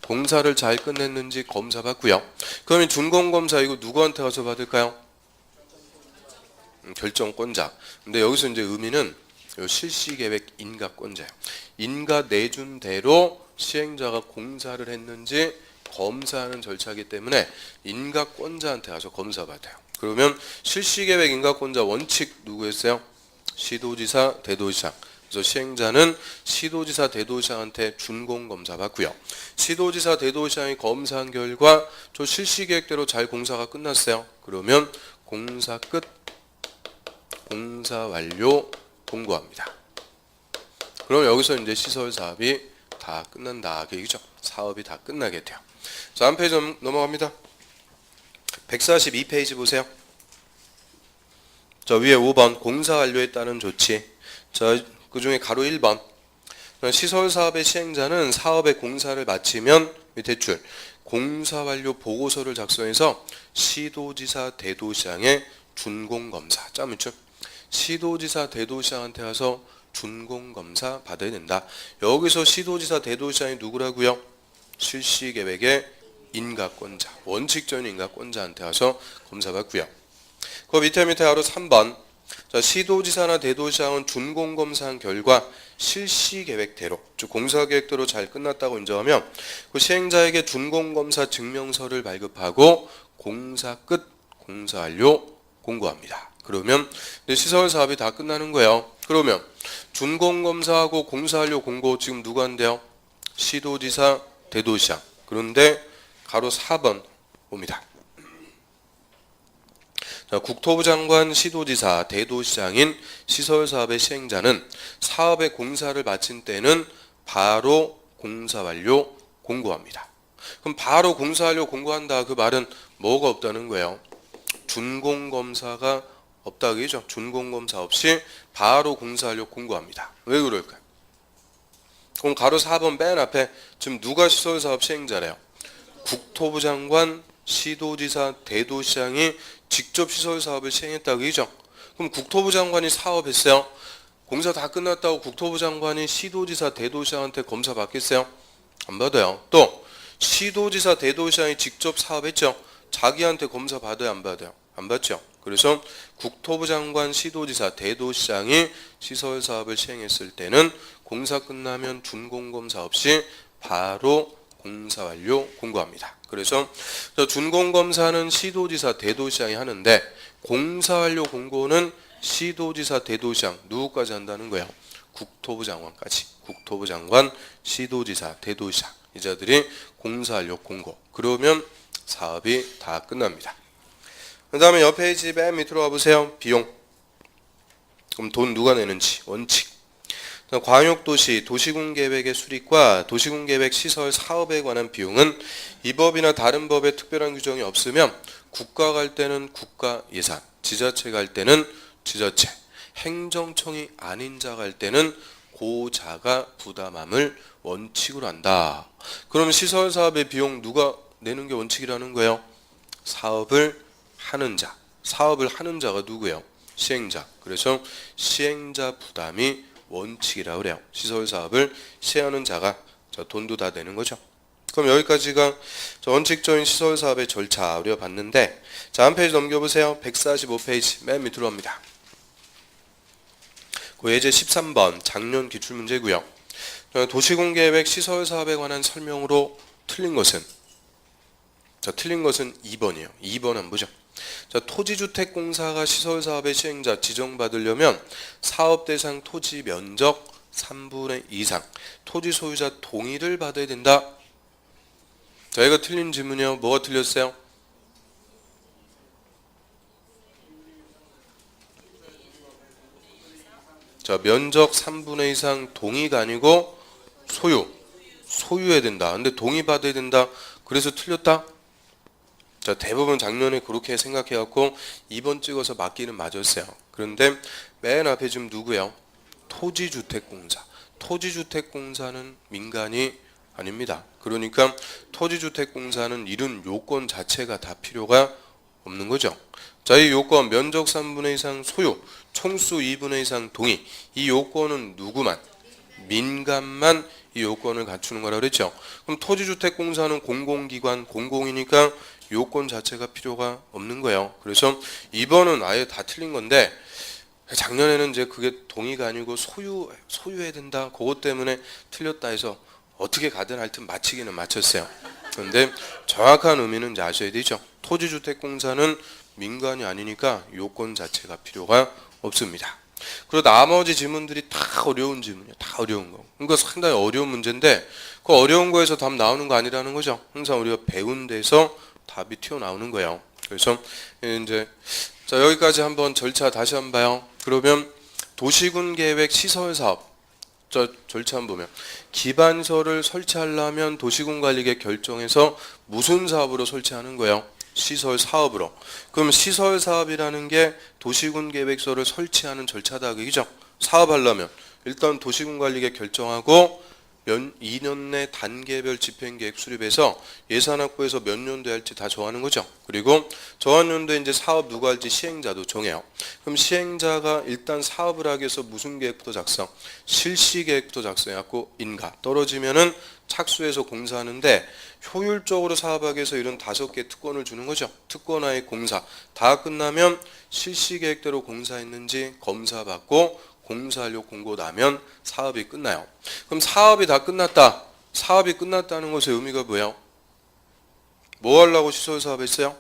공사를 잘 끝냈는지 검사 받고요. 그러면 준공검사 이거 누구한테 가서 받을까요? 결정권자. 근데 여기서 이제 의미는 실시계획 인가권자예요. 인가 내준 대로 시행자가 공사를 했는지 검사하는 절차이기 때문에 인가권자한테 가서 검사 받아요. 그러면 실시계획 인가권자 원칙 누구였어요? 시도지사, 대도시장. 그래서 시행자는 시도지사, 대도시장한테 준공검사 받고요. 시도지사, 대도시장이 검사한 결과 저 실시계획대로 잘 공사가 끝났어요. 그러면 공사 끝, 공사 완료 공고합니다. 그럼 여기서 이제 시설 사업이 다 끝난다. 그 얘기죠. 사업이 다 끝나게 돼요. 자, 한 페이지 넘어갑니다. 142페이지 보세요. 저 위에 5번 공사 완료에 따른 조치. 자, 그 중에 가로 1번 시설사업의 시행자는 사업의 공사를 마치면 밑에 줄 공사 완료 보고서를 작성해서 시도지사 대도시장에 준공검사 짜묻죠. 시도지사 대도시장한테 가서 준공검사 받아야 된다. 여기서 시도지사 대도시장이 누구라고요? 실시계획의 인가권자 원칙적인 인가권자한테 가서 검사 받고요. 그 밑에 바로 3번 자, 시도지사나 대도시장은 준공검사한 결과 실시계획대로 즉 공사계획대로 잘 끝났다고 인정하면 그 시행자에게 준공검사 증명서를 발급하고 공사 끝, 공사 완료 공고합니다. 그러면 시설 사업이 다 끝나는 거예요. 그러면 준공검사하고 공사 완료 공고 지금 누가 한대요? 시도지사, 대도시장. 그런데 가로 4번 봅니다. 자, 국토부 장관, 시도지사, 대도시장인 시설사업의 시행자는 사업의 공사를 마친 때는 바로 공사 완료 공고합니다. 그럼 바로 공사 완료 공고한다. 그 말은 뭐가 없다는 거예요? 준공검사가 없다 그죠? 준공검사 없이 바로 공사 완료 공고합니다. 왜 그럴까요? 그럼 가로 4번 맨 앞에 지금 누가 시설사업 시행자래요? 국토부 장관, 시도지사, 대도시장이 직접 시설사업을 시행했다 그죠? 그럼 국토부 장관이 사업했어요. 공사 다 끝났다고 국토부 장관이 시도지사, 대도시장한테 검사 받겠어요? 안 받아요. 또 시도지사, 대도시장이 직접 사업했죠. 자기한테 검사 받아요, 안 받아요? 안 받죠. 그래서 국토부 장관, 시도지사, 대도시장이 시설사업을 시행했을 때는 공사 끝나면 준공검사 없이 바로 공사 완료 공고합니다. 그래서 준공검사는 시도지사, 대도시장이 하는데 공사 완료 공고는 시도지사, 대도시장 누구까지 한다는 거예요? 국토부 장관까지. 국토부 장관, 시도지사, 대도시장 이 자들이 공사 완료 공고. 그러면 사업이 다 끝납니다. 그 다음에 옆 페이지 맨 밑으로 와보세요. 비용. 그럼 돈 누가 내는지 원칙. 광역도시 도시군계획의 수립과 도시군계획 시설 사업에 관한 비용은 이 법이나 다른 법에 특별한 규정이 없으면 국가 갈 때는 국가 예산, 지자체 갈 때는 지자체, 행정청이 아닌 자 갈 때는 고자가 부담함을 원칙으로 한다. 그럼 시설 사업의 비용 누가 내는 게 원칙이라는 거예요? 사업을 하는 자. 사업을 하는 자가 누구예요? 시행자. 그래서 시행자 부담이 원칙이라고 그래요. 시설 사업을 시행하는 자가 돈도 다 내는 거죠. 그럼 여기까지가 원칙적인 시설 사업의 절차 우리가 봤는데, 자, 한 페이지 넘겨보세요. 145페이지 맨 밑으로 갑니다. 그 예제 13번 작년 기출문제고요. 도시공계획 시설 사업에 관한 설명으로 틀린 것은, 자, 틀린 것은 2번이에요. 2번 한번 보죠. 자, 토지주택공사가 시설사업의 시행자 지정받으려면 사업 대상 토지 면적 3분의 2 이상 토지 소유자 동의를 받아야 된다. 자, 이거 틀린 질문이요. 뭐가 틀렸어요? 자, 면적 3분의 2 이상 동의가 아니고 소유해야 된다. 근데 동의 받아야 된다. 그래서 틀렸다. 자, 대부분 작년에 그렇게 생각해갖고 2번 찍어서 맞기는 맞았어요. 그런데 맨 앞에 지금 누구예요? 토지주택공사. 토지주택공사는 민간이 아닙니다. 그러니까 토지주택공사는 이런 요건 자체가 다 필요가 없는 거죠. 자, 이 요건 면적 3분의 2 이상 소유, 총수 2분의 2 이상 동의. 이 요건은 누구만? 민간만 이 요건을 갖추는 거라 그랬죠. 그럼 토지주택공사는 공공기관, 공공이니까 요건 자체가 필요가 없는 거예요. 그래서 2번은 아예 다 틀린 건데, 작년에는 이제 그게 동의가 아니고 소유해야 된다. 그것 때문에 틀렸다 해서 어떻게 가든 하여튼 맞히기는 맞췄어요. 그런데 정확한 의미는 이제 아셔야 되죠. 토지주택공사는 민간이 아니니까 요건 자체가 필요가 없습니다. 그리고 나머지 질문들이 다 어려운 질문이에요. 다 어려운 거. 그러니까 상당히 어려운 문제인데 그 어려운 거에서 답 나오는 거 아니라는 거죠. 항상 우리가 배운 데서 답이 튀어나오는 거예요. 그래서 이제 자, 여기까지 한번 절차 다시 한번 봐요. 그러면 도시군 계획 시설 사업 절차 한번 보면 기반서를 설치하려면 도시군 관리계 결정해서 무슨 사업으로 설치하는 거예요? 시설 사업으로. 그럼 시설 사업이라는 게 도시군 계획서를 설치하는 절차다 그죠? 사업하려면 일단 도시군 관리계 결정하고 2년 내 단계별 집행계획 수립해서 예산 확보해서 몇 년도에 할지 다 정하는 거죠. 그리고 정한 연도에 이제 사업 누가 할지 시행자도 정해요. 그럼 시행자가 일단 사업을 하기 위해서 무슨 계획부터 작성? 실시 계획부터 작성해갖고 인가 떨어지면은 착수해서 공사하는데 효율적으로 사업하기 위해서 이런 5개 특권을 주는 거죠. 특권화의 공사 다 끝나면 실시 계획대로 공사했는지 검사받고 공사하려고 공고 나면 사업이 끝나요. 그럼 사업이 다 끝났다. 사업이 끝났다는 것의 의미가 뭐예요? 뭐 하려고 시설 사업 했어요?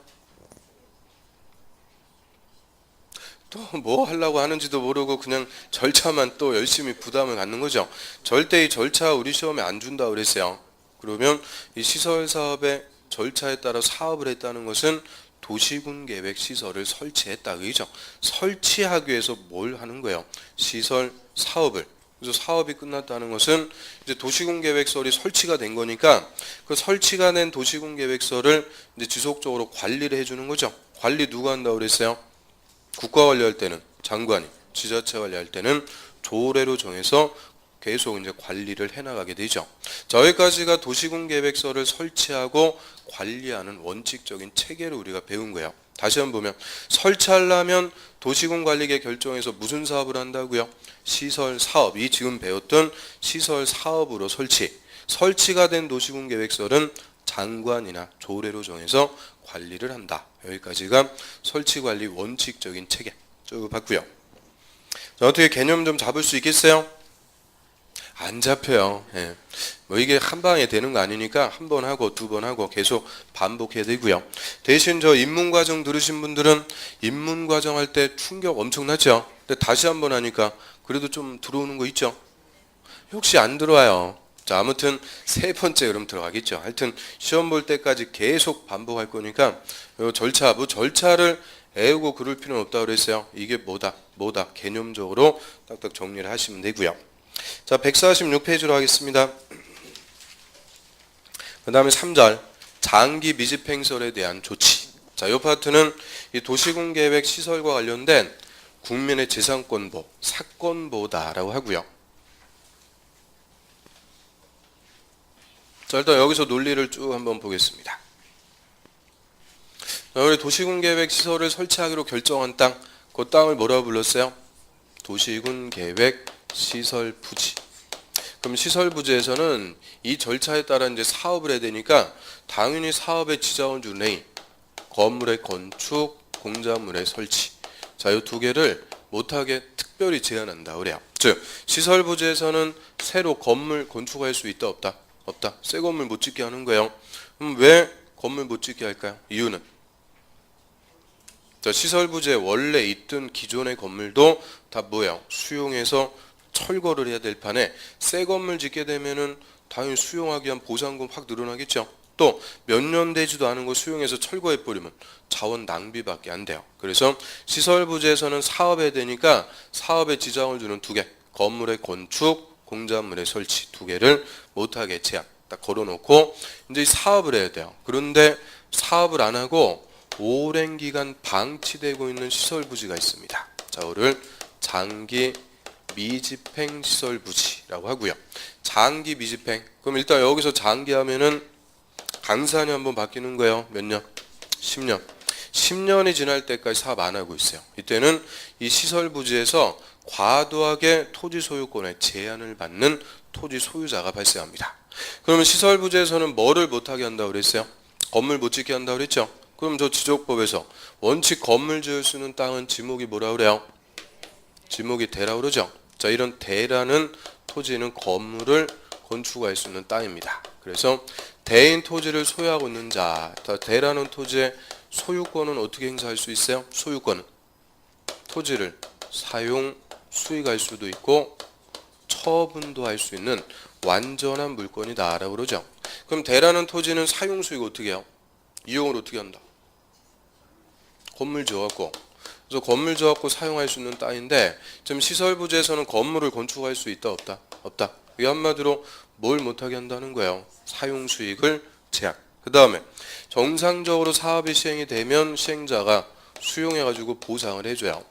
또 뭐 하려고 하는지도 모르고 그냥 절차만 또 열심히 부담을 갖는 거죠. 절대 이 절차 우리 시험에 안 준다고 그랬어요. 그러면 이 시설 사업의 절차에 따라 사업을 했다는 것은 도시군 계획 시설을 설치했다. 그죠? 설치하기 위해서 뭘 하는 거예요? 시설 사업을. 그래서 사업이 끝났다는 것은 이제 도시군 계획서를 설치가 된 거니까 그 설치가 된 도시군 계획서를 이제 지속적으로 관리를 해주는 거죠. 관리 누가 한다고 그랬어요? 국가 관리할 때는 장관이, 지자체 관리할 때는 조례로 정해서 계속 이제 관리를 해나가게 되죠. 자, 여기까지가 도시군 계획서를 설치하고 관리하는 원칙적인 체계를 우리가 배운 거예요. 다시 한번 보면 설치하려면 도시군 관리계 결정해서 무슨 사업을 한다고요? 시설 사업. 이 지금 배웠던 시설 사업으로 설치가 된 도시군 계획서는 장관이나 조례로 정해서 관리를 한다. 여기까지가 설치 관리 원칙적인 체계 쭉 봤고요. 자, 어떻게 개념 좀 잡을 수 있겠어요? 안 잡혀요. 예. 뭐 이게 한 방에 되는 거 아니니까 한 번 하고 두 번 하고 계속 반복해야 되고요. 대신 저 입문과정 들으신 분들은 입문과정 할 때 충격 엄청나죠? 근데 다시 한 번 하니까 그래도 좀 들어오는 거 있죠? 혹시 안 들어와요. 자, 아무튼 세 번째 그럼 들어가겠죠. 하여튼 시험 볼 때까지 계속 반복할 거니까 요 절차를 애우고 그럴 필요는 없다고 그랬어요. 이게 뭐다 개념적으로 딱딱 정리를 하시면 되고요. 자, 146페이지로 하겠습니다. 그 다음에 3절 장기 미집행설에 대한 조치. 자, 이 파트는 이 도시군 계획 시설과 관련된 국민의 재산권보, 사건보다라고 하고요. 자, 일단 여기서 논리를 쭉 한번 보겠습니다. 자, 우리 도시군 계획 시설을 설치하기로 결정한 땅, 그 땅을 뭐라고 불렀어요? 도시군 계획 시설 부지. 그럼 시설 부지에서는 이 절차에 따라 이제 사업을 해야 되니까 당연히 사업의 지자원주 A, 건물의 건축, 공작물의 설치. 자, 이 두 개를 못하게 특별히 제한한다 그래요. 즉 시설 부지에서는 새로 건물 건축할 수 있다 없다? 없다. 새 건물 못 짓게 하는 거예요. 그럼 왜 건물 못 짓게 할까요? 이유는 자, 시설 부지에 원래 있던 기존의 건물도 다 뭐예요? 수용해서 철거를 해야 될 판에 새 건물 짓게 되면은 당연히 수용하기 위한 보상금 확 늘어나겠죠. 또 몇 년 되지도 않은 거 수용해서 철거해 버리면 자원 낭비밖에 안 돼요. 그래서 시설 부지에서는 사업해야 되니까 사업에 지장을 주는 두 개, 건물의 건축, 공작물의 설치 두 개를 못하게 제한 딱 걸어놓고 이제 사업을 해야 돼요. 그런데 사업을 안 하고 오랜 기간 방치되고 있는 시설 부지가 있습니다. 자, 이거를 장기 미집행 시설 부지라고 하고요. 장기 미집행. 그럼 일단 여기서 장기 하면은 강산이 한번 바뀌는 거예요. 몇 년? 10년. 10년이 지날 때까지 사업 안 하고 있어요. 이때는 이 시설 부지에서 과도하게 토지 소유권에 제한을 받는 토지 소유자가 발생합니다. 그러면 시설 부지에서는 뭐를 못하게 한다고 그랬어요? 건물 못 짓게 한다고 그랬죠? 그럼 저 지적법에서 원칙 건물 지을 수 있는 땅은 지목이 뭐라 그래요? 지목이 대라고 그러죠. 자, 이런 대라는 토지는 건물을 건축할 수 있는 땅입니다. 그래서 대인 토지를 소유하고 있는 자, 대라는 토지의 소유권은 어떻게 행사할 수 있어요? 소유권은 토지를 사용, 수익할 수도 있고 처분도 할 수 있는 완전한 물건이다라고 그러죠. 그럼 대라는 토지는 사용, 수익 어떻게 해요? 이용을 어떻게 한다? 건물 지어갖고 그래서 건물 지어갖고 사용할 수 있는 땅인데 지금 시설 부지에서는 건물을 건축할 수 있다 없다? 없다. 이 한마디로 뭘 못하게 한다는 거예요. 사용 수익을 제한. 그 다음에 정상적으로 사업이 시행이 되면 시행자가 수용해가지고 보상을 해줘요.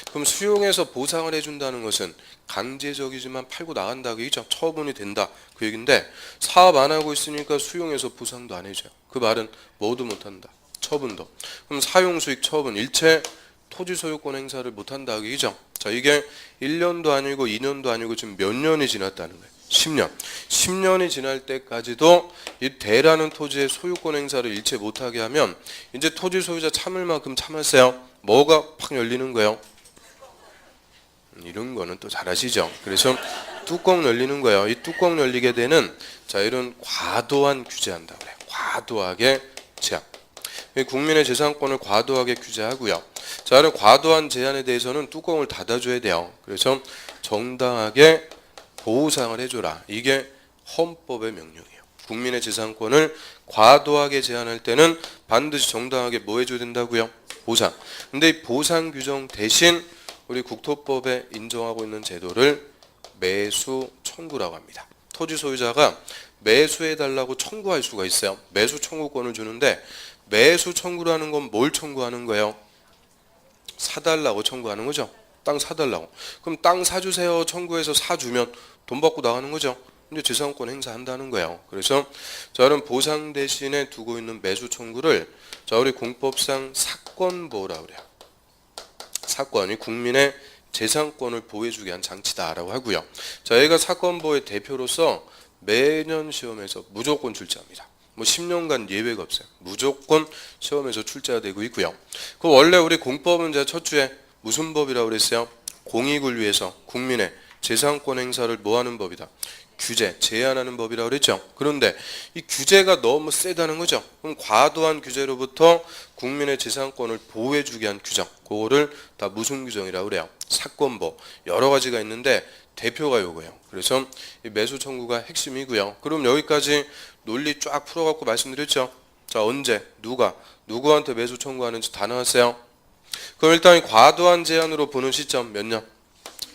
그럼 수용해서 보상을 해준다는 것은 강제적이지만 팔고 나간다 그 얘기죠. 처분이 된다 그 얘기인데 사업 안 하고 있으니까 수용해서 보상도 안 해줘요. 그 말은 뭐도 못한다. 처분도. 그럼 사용 수익 처분 일체 토지 소유권 행사를 못한다 그 얘기죠. 자, 이게 1년도 아니고 2년도 아니고 지금 몇 년이 지났다는 거예요. 10년. 10년이 지날 때까지도 이 대라는 토지의 소유권 행사를 일체 못하게 하면 이제 토지 소유자 참을 만큼 참았어요. 뭐가 팍 열리는 거예요? 이런 거는 또 잘 아시죠? 그래서 뚜껑 열리는 거예요. 이 뚜껑 열리게 되는 자, 이런 과도한 규제한다 그래요. 과도하게 제한. 국민의 재산권을 과도하게 규제하고요. 자, 이런 과도한 제한에 대해서는 뚜껑을 닫아줘야 돼요. 그래서 정당하게 보상을 해줘라. 이게 헌법의 명령이에요. 국민의 재산권을 과도하게 제한할 때는 반드시 정당하게 뭐 해줘야 된다고요? 보상. 근데 이 보상 규정 대신 우리 국토법에 인정하고 있는 제도를 매수 청구라고 합니다. 토지 소유자가 매수해달라고 청구할 수가 있어요. 매수 청구권을 주는데 매수 청구라는 건 뭘 청구하는 거예요? 사달라고 청구하는 거죠. 땅 사달라고. 그럼 땅 사주세요 청구해서 사주면 돈 받고 나가는 거죠. 이제 재산권 행사한다는 거예요. 그래서 저는 보상 대신에 두고 있는 매수 청구를 자 우리 공법상 사권보호라 그래요. 사권이 국민의 재산권을 보호해주게 한 장치다라고 하고요. 자 얘가 사권보호의 대표로서 매년 시험에서 무조건 출제합니다. 뭐 10년간 예외가 없어요. 무조건 시험에서 출제가 되고 있고요. 그 원래 우리 공법은 제가 첫 주에 무슨 법이라고 그랬어요? 공익을 위해서 국민의 재산권 행사를 뭐하는 법이다. 규제, 제한하는 법이라고 그랬죠. 그런데 이 규제가 너무 세다는 거죠. 그럼 과도한 규제로부터 국민의 재산권을 보호해주게 한 규정, 그거를 다 무슨 규정이라고 그래요? 사권보. 여러 가지가 있는데 대표가 요거예요. 그래서 이 매수 청구가 핵심이고요. 그럼 여기까지 논리 쫙 풀어갖고 말씀드렸죠. 자 언제, 누가, 누구한테 매수 청구하는지 다 나왔어요. 그럼 일단 과도한 제한으로 보는 시점 몇 년?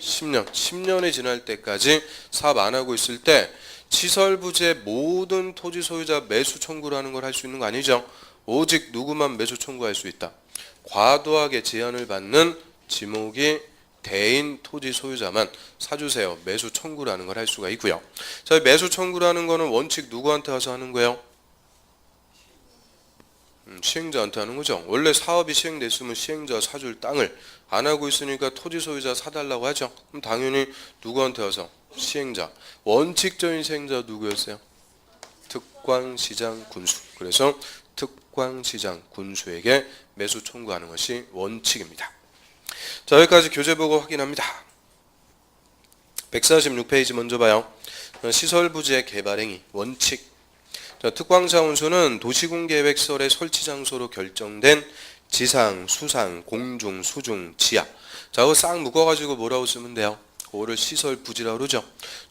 10년. 10년이 지날 때까지 사업 안 하고 있을 때 시설 부지의 모든 토지 소유자 매수 청구를 하는 걸 할 수 있는 거 아니죠? 오직 누구만 매수 청구할 수 있다. 과도하게 제한을 받는 지목이 대인 토지 소유자만 사주세요. 매수 청구를 하는 걸 할 수가 있고요. 자, 매수 청구를 하는 거는 원칙 누구한테 와서 하는 거예요? 시행자한테 하는 거죠. 원래 사업이 시행됐으면 시행자가 사줄 땅을 안 하고 있으니까 토지 소유자 사달라고 하죠. 그럼 당연히 누구한테 와서? 시행자. 원칙적인 시행자 누구였어요? 특광시장 군수. 그래서 특광시장 군수에게 매수 청구하는 것이 원칙입니다. 자 여기까지 교재보고 확인합니다. 146페이지 먼저 봐요. 시설부지의 개발행위 원칙. 자, 특광자원수는 도시군계획설의 설치 장소로 결정된 지상, 수상, 공중, 수중, 지하. 자, 그거 싹 묶어가지고 뭐라고 쓰면 돼요? 그거를 시설부지라고 그러죠.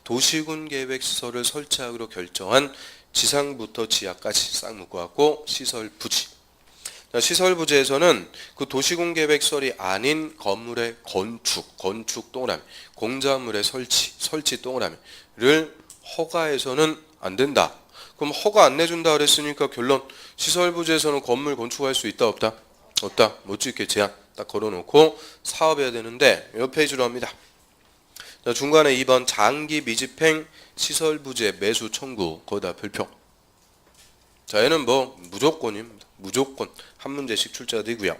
도시군계획설을 설치하기로 결정한 지상부터 지하까지 싹 묶어갖고 시설부지. 자, 시설부지에서는 그 도시군계획설이 아닌 건물의 건축 동그라미, 공작물의 설치 동그라미를 허가해서는 안 된다. 그럼 허가 안 내준다 그랬으니까 결론 시설부지에서는 건물 건축할 수 있다 없다? 없다. 못 짓게 제한 딱 걸어놓고 사업해야 되는데 몇 페이지로 합니다. 자, 중간에 2번 장기 미집행 시설부지의 매수 청구 거기다 별표. 자 얘는 뭐 무조건입니다. 무조건 한 문제씩 출제가 되고요.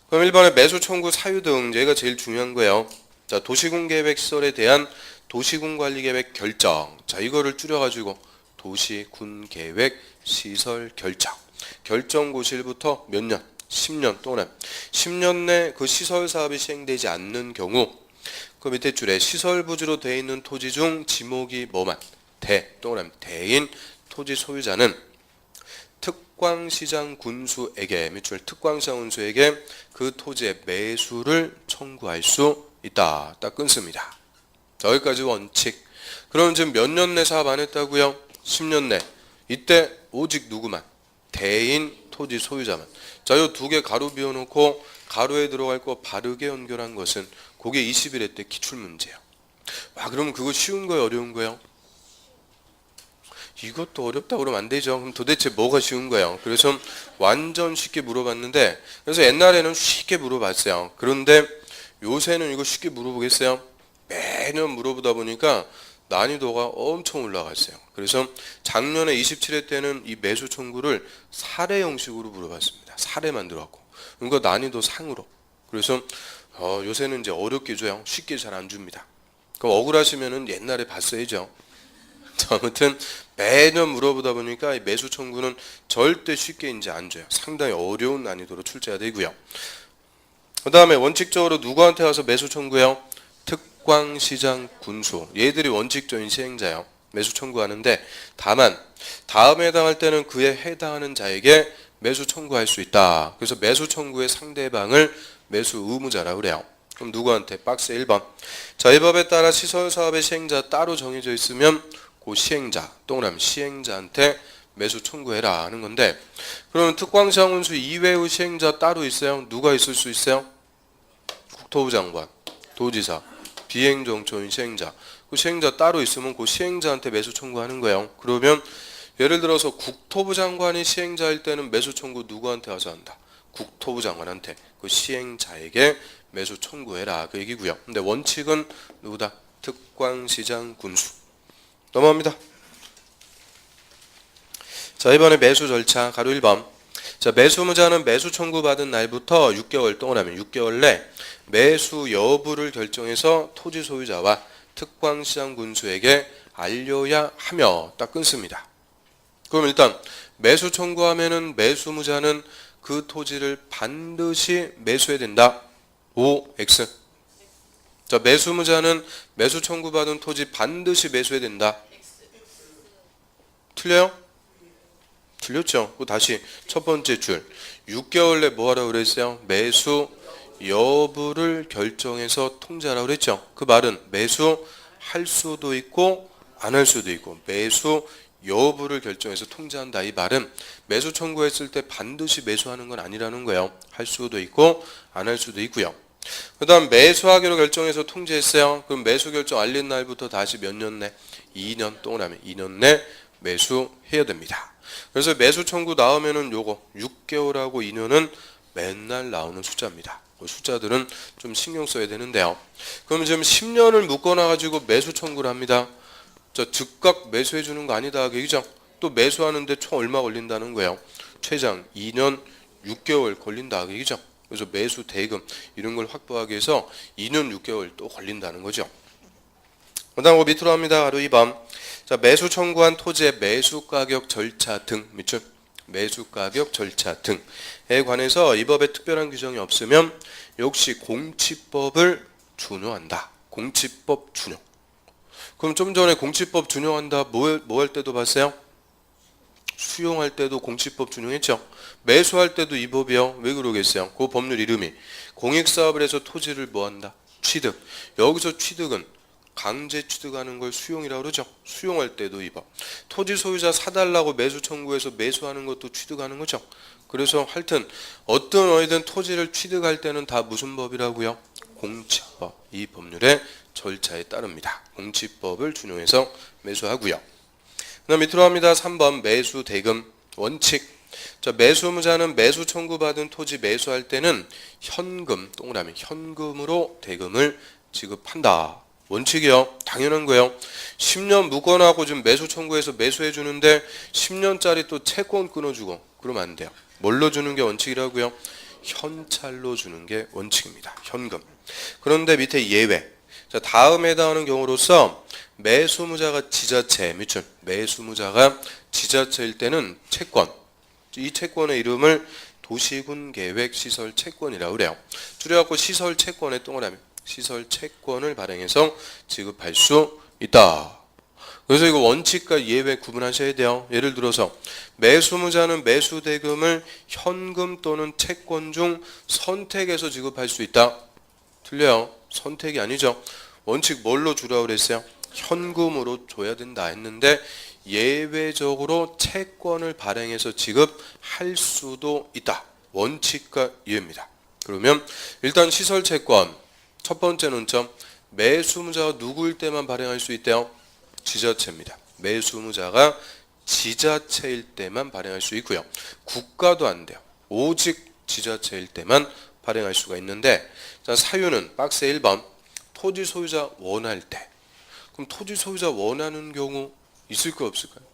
그럼 1번에 매수 청구 사유 등 얘가 제일 중요한 거예요. 자 도시군계획설에 대한 도시군관리계획 결정. 자 이거를 줄여가지고 도시군계획 시설 결정. 결정고시일부터 몇 년? 10년 동안 10년 내 그 시설 사업이 시행되지 않는 경우 그 밑에 줄에 시설부지로 되어 있는 토지 중 지목이 뭐만? 동그라미 대인 토지 소유자는 특광시장 군수에게 밑줄 특광시장 군수에게 그 토지의 매수를 청구할 수 있다. 딱 끊습니다. 여기까지 원칙. 그럼 지금 몇 년 내 사업 안 했다고요? 10년 내. 이때 오직 누구만? 대인 토지 소유자만. 자, 요 두 개 가로 비워놓고 가로에 들어갈 거 바르게 연결한 것은 그게 21회 때 기출문제예요. 와, 그러면 그거 쉬운 거예요? 어려운 거예요? 이것도 어렵다 그러면 안 되죠. 그럼 도대체 뭐가 쉬운 거예요? 그래서 완전 쉽게 물어봤는데 그래서 옛날에는 쉽게 물어봤어요. 그런데 요새는 이거 쉽게 물어보겠어요? 매년 물어보다 보니까 난이도가 엄청 올라갔어요. 그래서 작년에 27회 때는 이 매수 청구를 사례 형식으로 물어봤습니다. 사례만 들어갔고. 그러니까 난이도 상으로. 그래서 요새는 이제 어렵게 줘요. 쉽게 잘 안 줍니다. 그럼 억울하시면은 옛날에 봤어야죠. 아무튼 매년 물어보다 보니까 이 매수 청구는 절대 쉽게 이제 안 줘요. 상당히 어려운 난이도로 출제가 되고요. 그 다음에 원칙적으로 누구한테 와서 매수 청구해요? 특광시장 군수. 얘들이 원칙적인 시행자예요. 매수 청구하는데 다만 다음에 해당할 때는 그에 해당하는 자에게 매수 청구할 수 있다. 그래서 매수 청구의 상대방을 매수 의무자라고 그래요. 그럼 누구한테? 박스 1번. 자, 이 법에 따라 시설사업의 시행자 따로 정해져 있으면 그 시행자, 동그라미 시행자한테 매수 청구해라 하는 건데, 그러면 특광시장군수 이외의 시행자 따로 있어요? 누가 있을 수 있어요? 국토부 장관, 도지사, 비행정처인 시행자. 그 시행자 따로 있으면 그 시행자한테 매수 청구하는 거예요. 그러면 예를 들어서 국토부 장관이 시행자일 때는 매수 청구 누구한테 와서 한다? 국토부 장관한테, 그 시행자에게 매수 청구해라 그 얘기고요. 근데 원칙은 누구다? 특광시장 군수. 넘어갑니다. 자, 이번에 매수 절차 가로 1번. 자, 매수무자는 매수 청구받은 날부터 6개월 동안하면 6개월 내 매수 여부를 결정해서 토지 소유자와 특광시장 군수에게 알려야 하며 딱 끊습니다. 그럼 일단 매수 청구하면은 매수무자는 그 토지를 반드시 매수해야 된다. O, X. 자, 매수무자는 매수 청구받은 토지 반드시 매수해야 된다. 틀려요? 틀렸죠? 다시 첫 번째 줄. 6개월 내 뭐 하라고 그랬어요? 매수 여부를 결정해서 통지하라고 그랬죠? 그 말은 매수할 수도 있고 안 할 수도 있고, 매수 여부를 결정해서 통지한다. 이 말은 매수 청구했을 때 반드시 매수하는 건 아니라는 거예요. 할 수도 있고 안 할 수도 있고요. 그 다음 매수하기로 결정해서 통지했어요. 그럼 매수 결정 알린 날부터 다시 몇 년 내? 2년 동안하면 2년 내 매수해야 됩니다. 그래서 매수 청구 나오면은 요거 6개월하고 2년은 맨날 나오는 숫자입니다. 그 숫자들은 좀 신경 써야 되는데요. 그럼 지금 10년을 묶어놔가지고 매수 청구를 합니다. 저 즉각 매수해 주는 거 아니다 그 얘기죠. 또 매수하는데 총 얼마 걸린다는 거예요. 최장 2년 6개월 걸린다 그 얘기죠. 그래서 매수 대금 이런 걸 확보하기 위해서 2년 6개월 또 걸린다는 거죠. 그 다음 밑으로 합니다. 바로 2번. 자, 매수 청구한 토지의 매수 가격 절차 등 밑줄 매수 가격 절차 등에 관해서 이 법에 특별한 규정이 없으면 역시 공치법을 준용한다. 공치법 준용. 그럼 좀 전에 공치법 준용한다 뭐 할 때도 봤어요? 수용할 때도 공치법 준용했죠. 매수할 때도 이 법이요. 왜 그러겠어요? 그 법률 이름이 공익사업을 해서 토지를 뭐한다? 취득. 여기서 취득은 강제 취득하는 걸 수용이라고 그러죠. 수용할 때도 이 법. 토지 소유자 사달라고 매수 청구해서 매수하는 것도 취득하는 거죠. 그래서 하여튼 어떤 어디든 토지를 취득할 때는 다 무슨 법이라고요? 공치법. 이 법률의 절차에 따릅니다. 공치법을 준용해서 매수하고요. 그다음 밑으로 합니다. 3번 매수 대금 원칙. 자, 매수무자는 매수 청구받은 토지 매수할 때는 현금 동그라미 현금으로 대금을 지급한다. 원칙이요. 당연한 거예요. 10년 묵어놔고 지금 매수 청구해서 매수해 주는데 10년짜리 또 채권 끊어주고 그러면 안 돼요. 뭘로 주는 게 원칙이라고요? 현찰로 주는 게 원칙입니다. 현금. 그런데 밑에 예외. 자, 다음에 해당하는 경우로서 매수무자가 지자체 밑줄 매수무자가 지자체일 때는 채권. 이 채권의 이름을 도시군계획시설 채권이라고 그래요. 줄여갖고 시설 채권의 동그라미 시설 채권을 발행해서 지급할 수 있다. 그래서 이거 원칙과 예외 구분하셔야 돼요. 예를 들어서 매수무자는 매수대금을 현금 또는 채권 중 선택해서 지급할 수 있다. 틀려요. 선택이 아니죠. 원칙 뭘로 주라고 그랬어요? 현금으로 줘야 된다 했는데 예외적으로 채권을 발행해서 지급할 수도 있다. 원칙과 예외입니다. 그러면 일단 시설채권 첫 번째 논점 매수무자가 누구일 때만 발행할 수 있대요? 지자체입니다. 매수무자가 지자체일 때만 발행할 수 있고요. 국가도 안 돼요. 오직 지자체일 때만 발행할 수가 있는데 자, 사유는 박스 1번 토지 소유자 원할 때. 그럼 토지 소유자 원하는 경우 있을까요? 없을까요?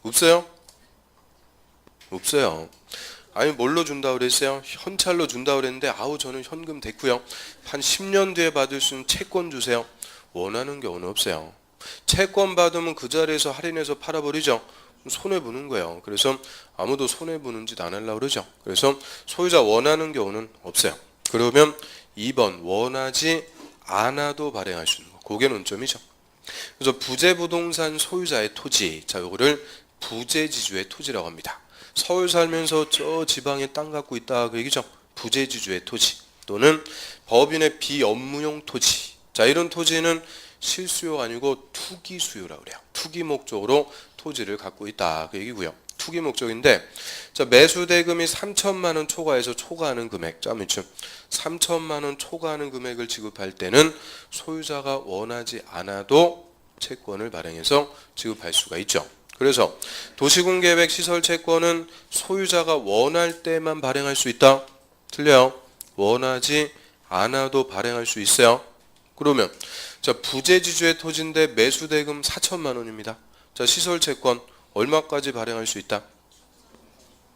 없어요? 없어요. 아니 뭘로 준다고 그랬어요? 현찰로 준다고 그랬는데 아우 저는 현금 됐고요. 한 10년 뒤에 받을 수 있는 채권 주세요. 원하는 경우는 없어요. 채권 받으면 그 자리에서 할인해서 팔아버리죠. 손해보는 거예요. 그래서 아무도 손해보는 짓 안 하려고 그러죠. 그래서 소유자 원하는 경우는 없어요. 그러면 2번 원하지 않아도 발행할 수 있는 거. 그게 논점이죠. 그래서 부재부동산 소유자의 토지, 자 요거를 부재지주의 토지라고 합니다. 서울 살면서 저 지방에 땅 갖고 있다 그 얘기죠. 부재지주의 토지 또는 법인의 비업무용 토지. 자 이런 토지는 실수요가 아니고 투기 수요라고 그래요. 투기 목적으로 토지를 갖고 있다. 그 얘기고요. 투기 목적인데 자, 매수 대금이 3천만 원 초과해서 초과하는 금액. 자, 밑줄 3천만 원 초과하는 금액을 지급할 때는 소유자가 원하지 않아도 채권을 발행해서 지급할 수가 있죠. 그래서 도시군계획 시설 채권은 소유자가 원할 때만 발행할 수 있다. 틀려요. 원하지 않아도 발행할 수 있어요. 그러면 자, 부재지주의 토지인데 매수 대금 4천만 원입니다. 자, 시설 채권 얼마까지 발행할 수 있다?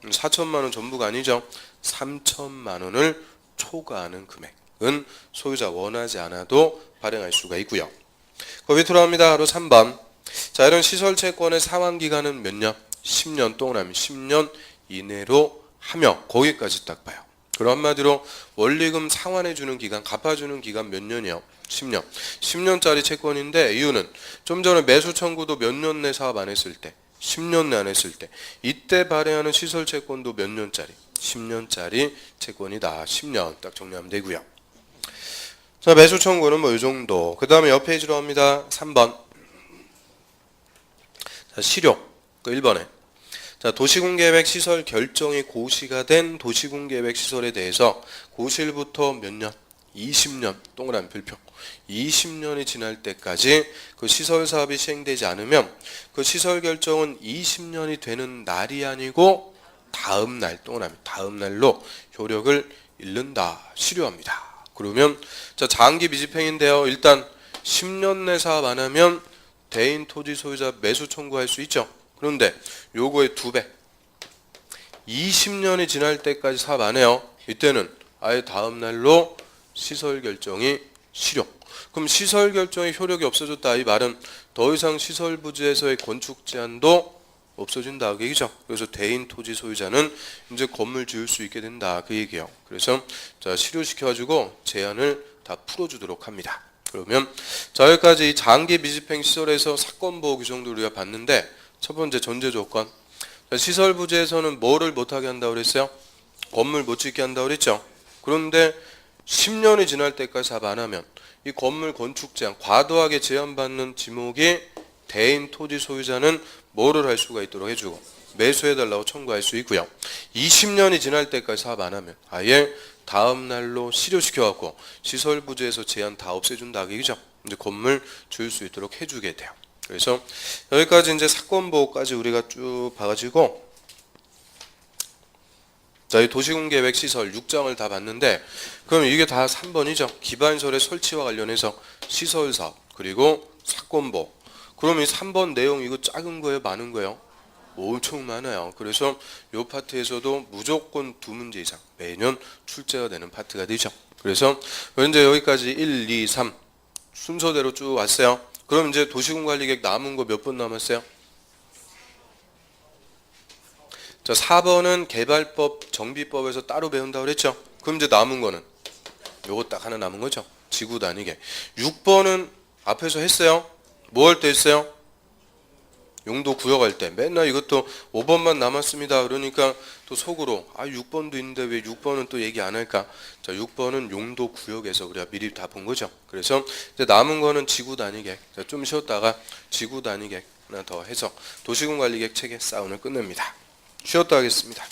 4천만 원 전부가 아니죠. 3천만 원을 초과하는 금액은 소유자 원하지 않아도 발행할 수가 있고요. 그 밑으로 합니다. 바로 3번. 자, 이런 시설 채권의 상환 기간은 몇 년? 10년 동그라미 10년 이내로 하며 거기까지 딱 봐요. 그럼 한마디로 원리금 상환해주는 기간, 갚아주는 기간 몇 년이요? 10년. 10년짜리 채권인데 이유는 좀 전에 매수 청구도 몇 년 내 사업 안 했을 때 10년 내 안 했을 때 이때 발행하는 시설 채권도 몇 년짜리? 10년짜리 채권이다. 10년 딱 정리하면 되고요. 자, 매수 청구는 뭐 이 정도. 그 다음에 옆 페이지로 합니다. 3번. 자, 실효. 그 1번에. 자, 도시군계획 시설 결정이 고시가 된 도시군계획 시설에 대해서 고실부터 몇 년? 20년. 동그라미 별표. 20년이 지날 때까지 그 시설 사업이 시행되지 않으면 그 시설 결정은 20년이 되는 날이 아니고 다음 날, 동그라미 다음 날로 효력을 잃는다. 실효합니다. 그러면 자, 장기 미집행인데요. 일단 10년 내 사업 안 하면 대인 토지 소유자 매수 청구할 수 있죠. 그런데 요거의 2배. 20년이 지날 때까지 사업 안 해요. 이때는 아예 다음 날로 시설 결정이 실효. 그럼 시설 결정의 효력이 없어졌다. 이 말은 더 이상 시설 부지에서의 건축 제한도 없어진다. 그 얘기죠. 그래서 대인 토지 소유자는 이제 건물 지을 수 있게 된다. 그 얘기예요. 그래서 자, 실효시켜가지고 제한을 다 풀어주도록 합니다. 그러면 자, 여기까지 이 장기 미집행 시설에서 사건 보호 규정도 우리가 봤는데 첫 번째 전제 조건. 자, 시설 부지에서는 뭐를 못하게 한다고 그랬어요? 건물 못 짓게 한다고 그랬죠. 그런데 10년이 지날 때까지 사업 안 하면 이 건물 건축 제한, 과도하게 제한받는 지목이 대인 토지 소유자는 뭐를 할 수가 있도록 해주고 매수해달라고 청구할 수 있고요. 20년이 지날 때까지 사업 안 하면 아예 다음 날로 실효시켜갖고 시설 부지에서 제한 다 없애준다. 그죠? 이제 건물 지을 수 있도록 해주게 돼요. 그래서 여기까지 이제 사건 보호까지 우리가 쭉 봐가지고 자, 이 도시군계획 시설 6장을 다 봤는데 그럼 이게 다 3번이죠. 기반시설의 설치와 관련해서 시설 사업 그리고 사건 보호. 그럼 이 3번 내용 이거 작은 거예요? 많은 거예요? 엄청 많아요. 그래서 이 파트에서도 무조건 2문제 이상 매년 출제가 되는 파트가 되죠. 그래서 현재 여기까지 1, 2, 3 순서대로 쭉 왔어요. 그럼 이제 도시군관리계획 남은 거 몇 번 남았어요? 자, 4번은 개발법, 정비법에서 따로 배운다고 그랬죠. 그럼 이제 남은 거는 요거 딱 하나 남은 거죠. 지구 단위계. 6번은 앞에서 했어요. 뭐 할 때 했어요? 용도 구역할 때. 맨날 이것도 5번만 남았습니다. 그러니까 또 속으로 6번도 있는데 왜 6번은 또 얘기 안 할까? 자, 6번은 용도 구역에서 우리가 미리 다 본 거죠. 그래서 이제 남은 거는 지구 단위계획. 자, 좀 쉬었다가 지구 단위계획 하나 더 해서 도시군관리계획 체계 사운을 끝냅니다. 쉬었다 하겠습니다.